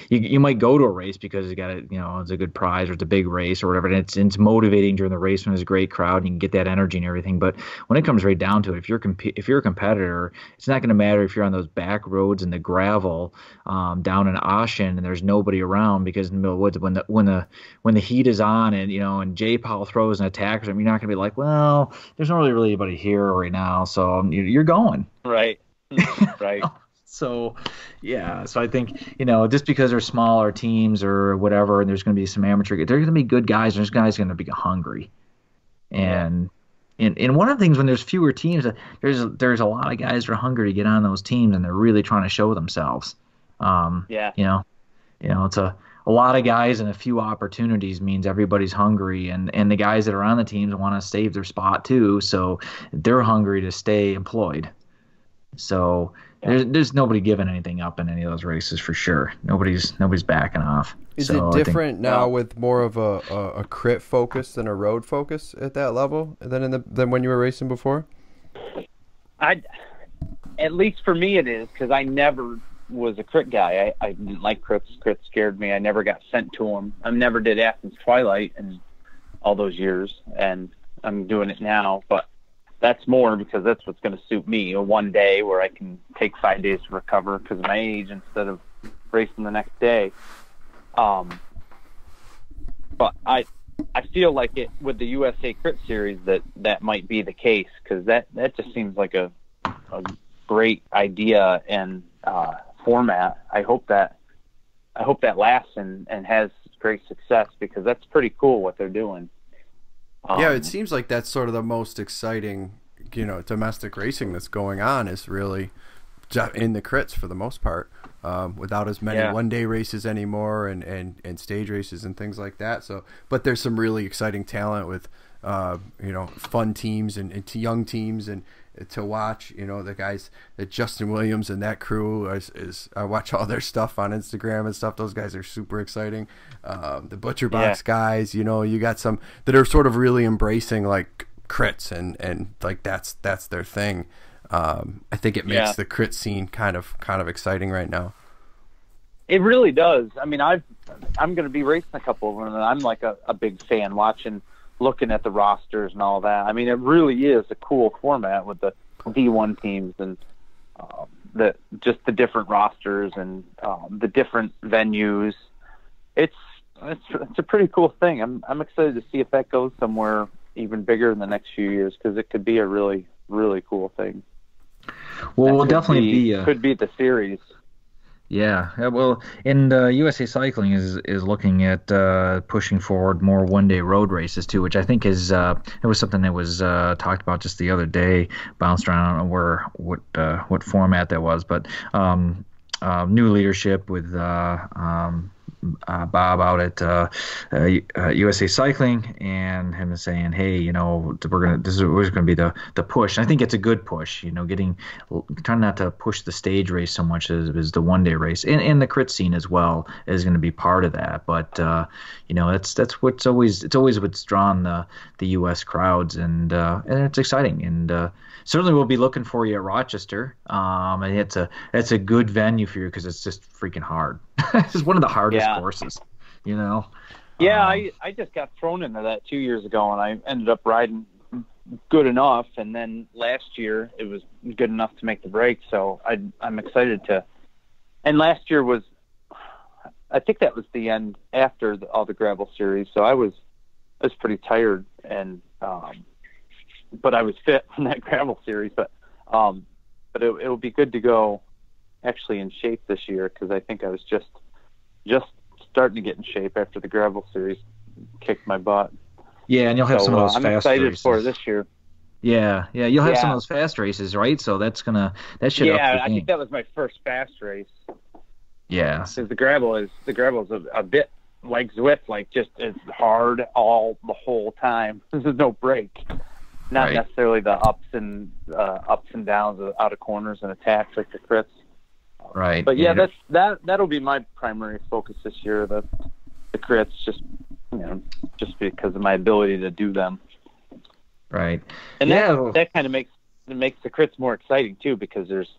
you might go to a race because you got it's a good prize or it's a big race or whatever, and it's motivating during the race when there's a great crowd and you can get that energy and everything. But when it comes right down to it, if you're a competitor, it's not going to matter if you're on those back roads in the gravel down in Ashen and there's nobody around, because in the middle of the woods when the heat is on and J Powell throws an attack or something, you're not going to be like, well, there's not really anybody here right now, so you're going right. So, yeah. So I think, just because they're smaller teams or whatever, and there's going to be some amateur, they're going to be good guys. There's guys going to be hungry. And one of the things when there's fewer teams, there's a lot of guys that are hungry to get on those teams, and they're really trying to show themselves. It's a lot of guys and a few opportunities means everybody's hungry, and the guys that are on the teams want to save their spot too. So they're hungry to stay employed. So There's nobody giving anything up in any of those races for sure. Nobody's backing off. Is So it I think- different now with more of a crit focus than a road focus at that level than when you were racing before? At least for me it is, because I never was a crit guy. I didn't like crits. Crits scared me. I never got sent to them. I never did Athens Twilight in all those years, and I'm doing it now. But that's more because that's what's going to suit me. A one day where I can take 5 days to recover because of my age instead of racing the next day. But I feel like it with the USA Crit Series that might be the case, because that just seems like a great idea and format. I hope that lasts and has great success, because that's pretty cool what they're doing. Yeah, it seems like that's sort of the most exciting, domestic racing that's going on, is really in the crits for the most part, without as many one-day races anymore and stage races and things like that. So, but there's some really exciting talent with, fun teams and young teams and to watch. The guys that Justin Williams and that crew is I watch all their stuff on Instagram and stuff. Those guys are super exciting. The Butcher Box guys, you got some that are sort of really embracing like crits and like that's their thing. I think it makes the crit scene kind of exciting right now. It really does. I mean, I'm going to be racing a couple of them, and I'm like a big fan looking at the rosters and all that. I mean, it really is a cool format with the D1 teams and the different rosters and the different venues. It's a pretty cool thing. I'm excited to see if that goes somewhere even bigger in the next few years, because it could be a really, really cool thing. Well, we'll definitely could be the series. Yeah, well, and USA Cycling is looking at pushing forward more one-day road races too, which I think is it was something that was talked about just the other day, bounced around. I don't know what format that was, but new leadership with Bob out at USA Cycling, and him saying, "Hey, this is going to be the push." And I think it's a good push. Trying not to push the stage race so much as the one day race, and the crit scene as well is going to be part of that. But that's what's always what's drawn the U.S. crowds, and it's exciting. And certainly we'll be looking for you at Rochester. And it's a good venue for you because it's just freaking hard. It's one of the hardest courses, Yeah, I just got thrown into that 2 years ago, and I ended up riding good enough. And then last year it was good enough to make the break. So I'm excited to. And last year I think that was the end after all the gravel series. So I was pretty tired, and but I was fit from that gravel series. But it will be good to go actually in shape this year, because I think I was just starting to get in shape after the gravel series kicked my butt. Yeah, and you'll have some of those I'm fast excited races for this year. Yeah, you'll have some of those fast races, right? So that should up the game. I think that was my first fast race. Yeah, because the gravel is a bit like Zwift, like just it's hard the whole time. There's no break. Not necessarily the ups and downs out of corners and attacks like the crits. Right. But that'll be my primary focus this year. The crits, just because of my ability to do them. Right. And that kind of makes the crits more exciting too, because there's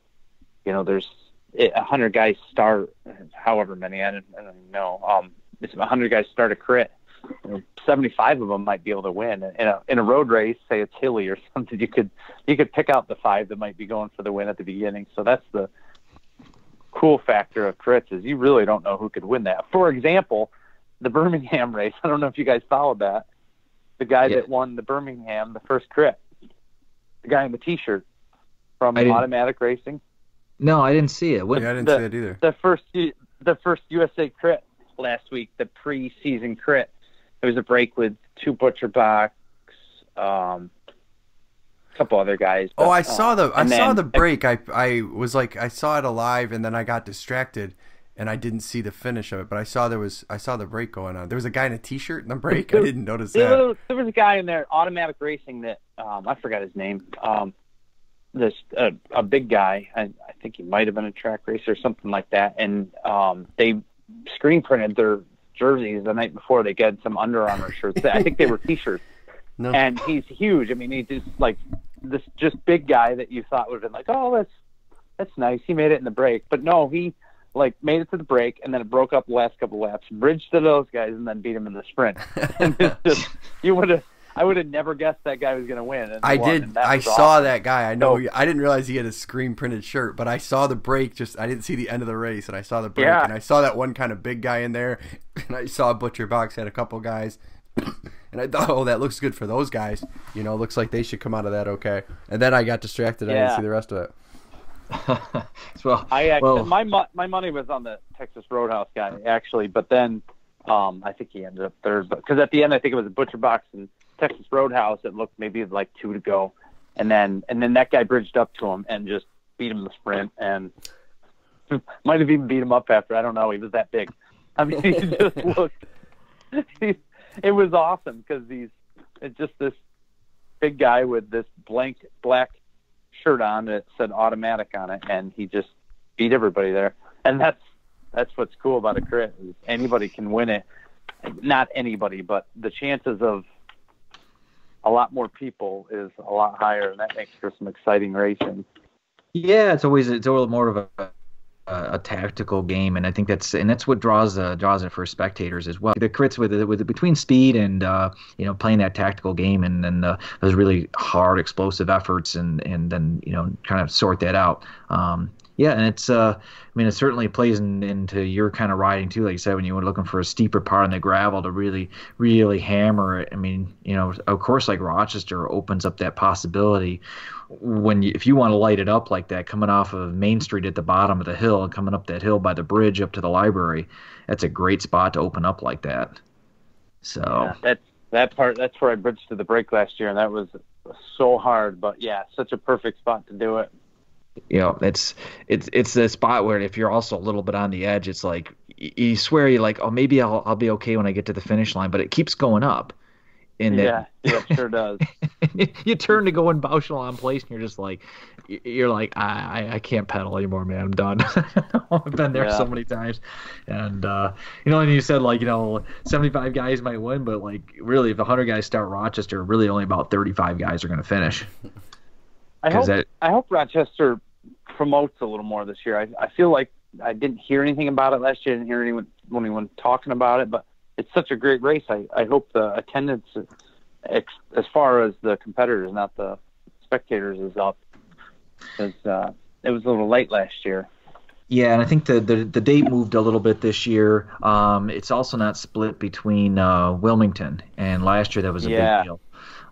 100 guys start, however many, I don't even know. It's 100 guys start a crit. 75 of them might be able to win in a road race. Say it's hilly or something, you could pick out the 5 that might be going for the win at the beginning. So that's the cool factor of crits, is you really don't know who could win that. For example, the Birmingham race, I don't know if you guys followed that. The guy that won the Birmingham, the first crit, the guy in the t-shirt from Automatic Racing. No, I didn't see it. I didn't see it either. The first USA crit last week, the pre-season crit. It was a break with 2 Butcher Box, a couple other guys. But, I saw the break. I was like, I saw it alive, and then I got distracted, and I didn't see the finish of it. But I saw the break going on. There was a guy in a t-shirt in the break. I didn't notice that. There was a guy in there, Automatic Racing, that I forgot his name. a big guy. I think he might have been a track racer or something like that. And they screen printed their jerseys the night before. They got some Under Armour shirts. I think they were T-shirts. No. And he's huge. I mean, he's just like this just big guy that you thought would have been like, oh, that's nice. He made it in the break. But no, he like made it to the break, and then it broke up the last couple laps, bridged to those guys, and then beat him in the sprint. And it's just, I would have never guessed that guy was going to win. I did. I saw that guy. I know. I didn't realize he had a screen printed shirt, but I saw the break. I didn't see the end of the race, and I saw the break, and I saw that one kind of big guy in there, and I saw Butcher Box had a couple guys, and I thought, oh, that looks good for those guys. Looks like they should come out of that okay. And then I got distracted. I didn't see the rest of it. My money was on the Texas Roadhouse guy actually, but then I think he ended up third. Because at the end, I think it was a Butcher Box and Texas Roadhouse. It looked maybe like 2 to go, and then that guy bridged up to him and just beat him in the sprint, and might have even beat him up after. I don't know. He was that big. I mean, he just looked. It was awesome because it's just this big guy with this blank black shirt on that said automatic on it, and he just beat everybody there. And that's what's cool about a crit, is anybody can win it. Not anybody, but the chances of a lot more people is a lot higher, and that makes for some exciting racing. Yeah, it's always more of a tactical game, and I think that's what draws it for spectators as well. The crits with between speed and playing that tactical game, and then those really hard explosive efforts, and then kind of sort that out. And it's it certainly plays into your kind of riding too, like you said, when you were looking for a steeper part in the gravel to really, really hammer it. I mean, of course, like Rochester opens up that possibility if you want to light it up like that, coming off of Main Street at the bottom of the hill and coming up that hill by the bridge up to the library. That's a great spot to open up like that. So that's where I bridged to the break last year, and that was so hard, but such a perfect spot to do it. It's the spot where if you're also a little bit on the edge, it's like you swear you're like, oh, maybe I'll be okay when I get to the finish line, but it keeps going up. And it sure does. You turn to go in Bauchelon place, and you're just like, I can't pedal anymore, man. I'm done. I've been there so many times, and and you said 75 guys might win, but really, if 100 guys start Rochester, really only about 35 guys are going to finish. I hope Rochester promotes a little more this year. I feel like I didn't hear anything about it last year. I didn't hear anyone talking about it, but it's such a great race. I hope the attendance, as far as the competitors, not the spectators, is up. Because it was a little late last year. Yeah, and I think the date moved a little bit this year. It's also not split between Wilmington, and last year that was a big deal.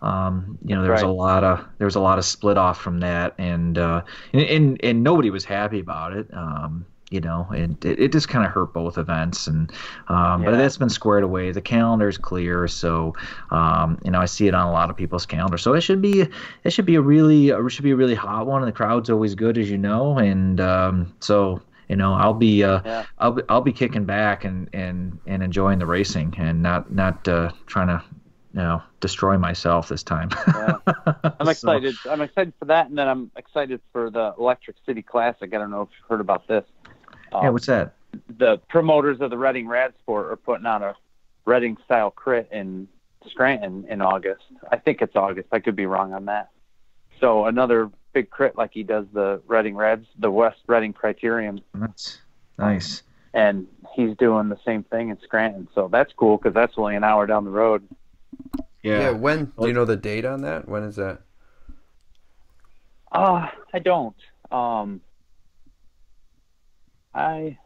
There was a lot of split off from that, and nobody was happy about it. It just kind of hurt both events, but that's been squared away. The calendar's clear, so I see it on a lot of people's calendar. So it should be a really hot one, and the crowd's always good, as you know, and I'll be kicking back and enjoying the racing, and not trying to destroy myself this time. I'm excited. I'm excited for that, and then I'm excited for the Electric City Classic. I don't know if you've heard about this. What's that? The promoters of the Reading Rad Sport are putting on a Reading-style crit in Scranton in August. I think it's August. I could be wrong on that. So another big crit like he does the Reading Reds, the West Reading Criterium. That's nice. And he's doing the same thing in Scranton. So that's cool because that's only an hour down the road. Yeah. When do you know the date on that? When is that? I don't. I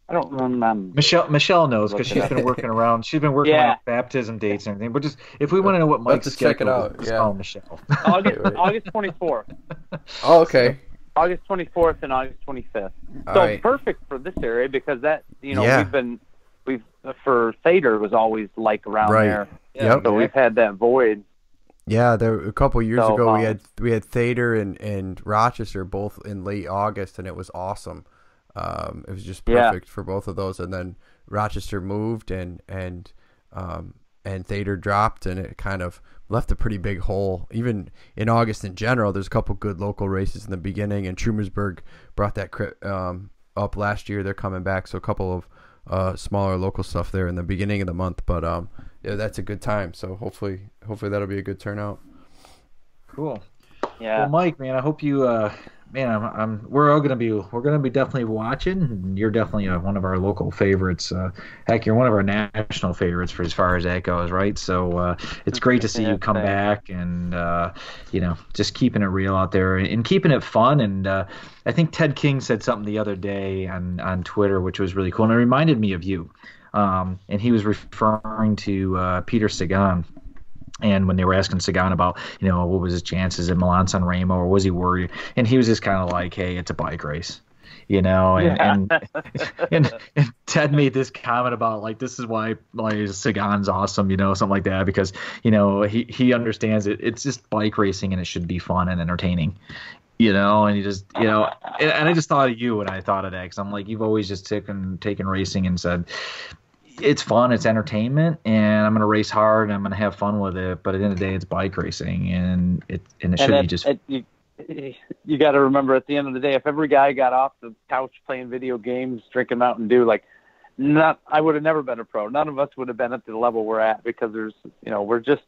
don't remember. Michelle knows because she's been working around. She's been working on baptism dates and everything. But just if we want to know what Mike's schedule is, call Michelle. August 24th. Oh, okay. August 24th and August 25th. So perfect for this area because that we've for Thader was always around there. Yeah. So we've had that void. Yeah, a couple years ago we had Thader and Rochester both in late August, and it was awesome. It was just perfect for both of those, and then Rochester moved, and Thader dropped, and it kind of left a pretty big hole. Even in August in general, there's a couple good local races in the beginning, and Trumersburg brought that up last year. They're coming back, so a couple of smaller local stuff there in the beginning of the month. But yeah, that's a good time. So hopefully that'll be a good turnout. Cool. Yeah. Well, Mike, man, I hope you, we're gonna be definitely watching. You're definitely one of our local favorites. Heck, you're one of our national favorites for as far as that goes, right? So it's great to see you come back and just keeping it real out there and keeping it fun. And I think Ted King said something the other day on Twitter, which was really cool, and it reminded me of you. And he was referring to Peter Sagan. And when they were asking Sagan about, what was his chances at Milan San Remo, or was he worried? And he was just kind of like, hey, it's a bike race, and Ted made this comment about, like, this is why, like, Sagan's awesome, something like that, because, he understands it. It's just bike racing, and it should be fun and entertaining. And he just, and I just thought of you when I thought of that, because I'm like, you've always just taken racing and said, it's fun, it's entertainment, and I'm going to race hard, and I'm going to have fun with it. But at the end of the day, it's bike racing, and it should be just. You got to remember, at the end of the day, if every guy got off the couch playing video games, drinking Mountain Dew, I would have never been a pro. None of us would have been at the level we're at, because we're just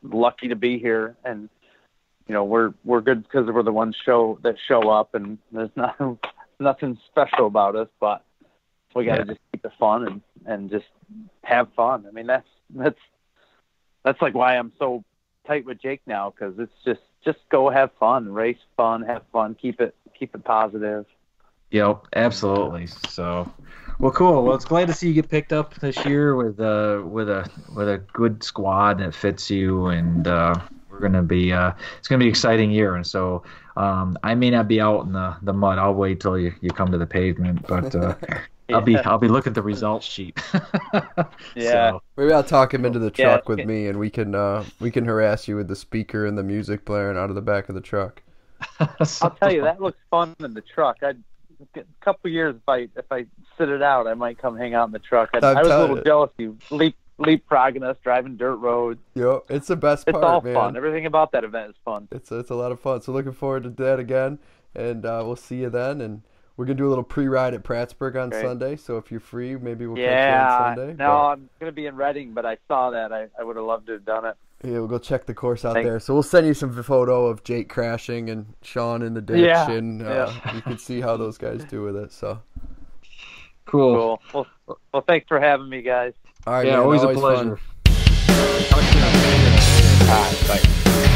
lucky to be here, and we're good because we're the ones that show up, and there's nothing special about us, but we got to just keep it fun and just have fun. I mean, that's like why I'm so tight with Jake now, because it's just go have fun, race fun, have fun, keep it positive. Yep, absolutely. So, well, cool. Well, it's glad to see you get picked up this year with a good squad that fits you, and we're gonna be it's gonna be an exciting year. And so I may not be out in the mud. I'll wait till you come to the pavement, but. I'll be looking at the results sheet. Yeah. So. Maybe I'll talk him into the truck with me, and we can harass you with the speaker and the music blaring out of the back of the truck. I'll tell you, that looks fun in the truck. A couple years, if I sit it out, I might come hang out in the truck. I was a little jealous. You leapfrogging us, driving dirt roads. Yo, it's the best part, It's all man. fun. Everything about that event is fun. It's a lot of fun. So looking forward to that again, and we'll see you then. And we're going to do a little pre-ride at Prattsburg on Sunday, so if you're free, maybe we'll catch you on Sunday. No, I'm going to be in Reading, but I saw that. I would have loved to have done it. Yeah, we'll go check the course out there. So we'll send you some photo of Jake crashing and Sean in the ditch, and you can see how those guys do with it. So Cool. Well, thanks for having me, guys. All right, yeah, man, always a pleasure. Fun. All right, bye.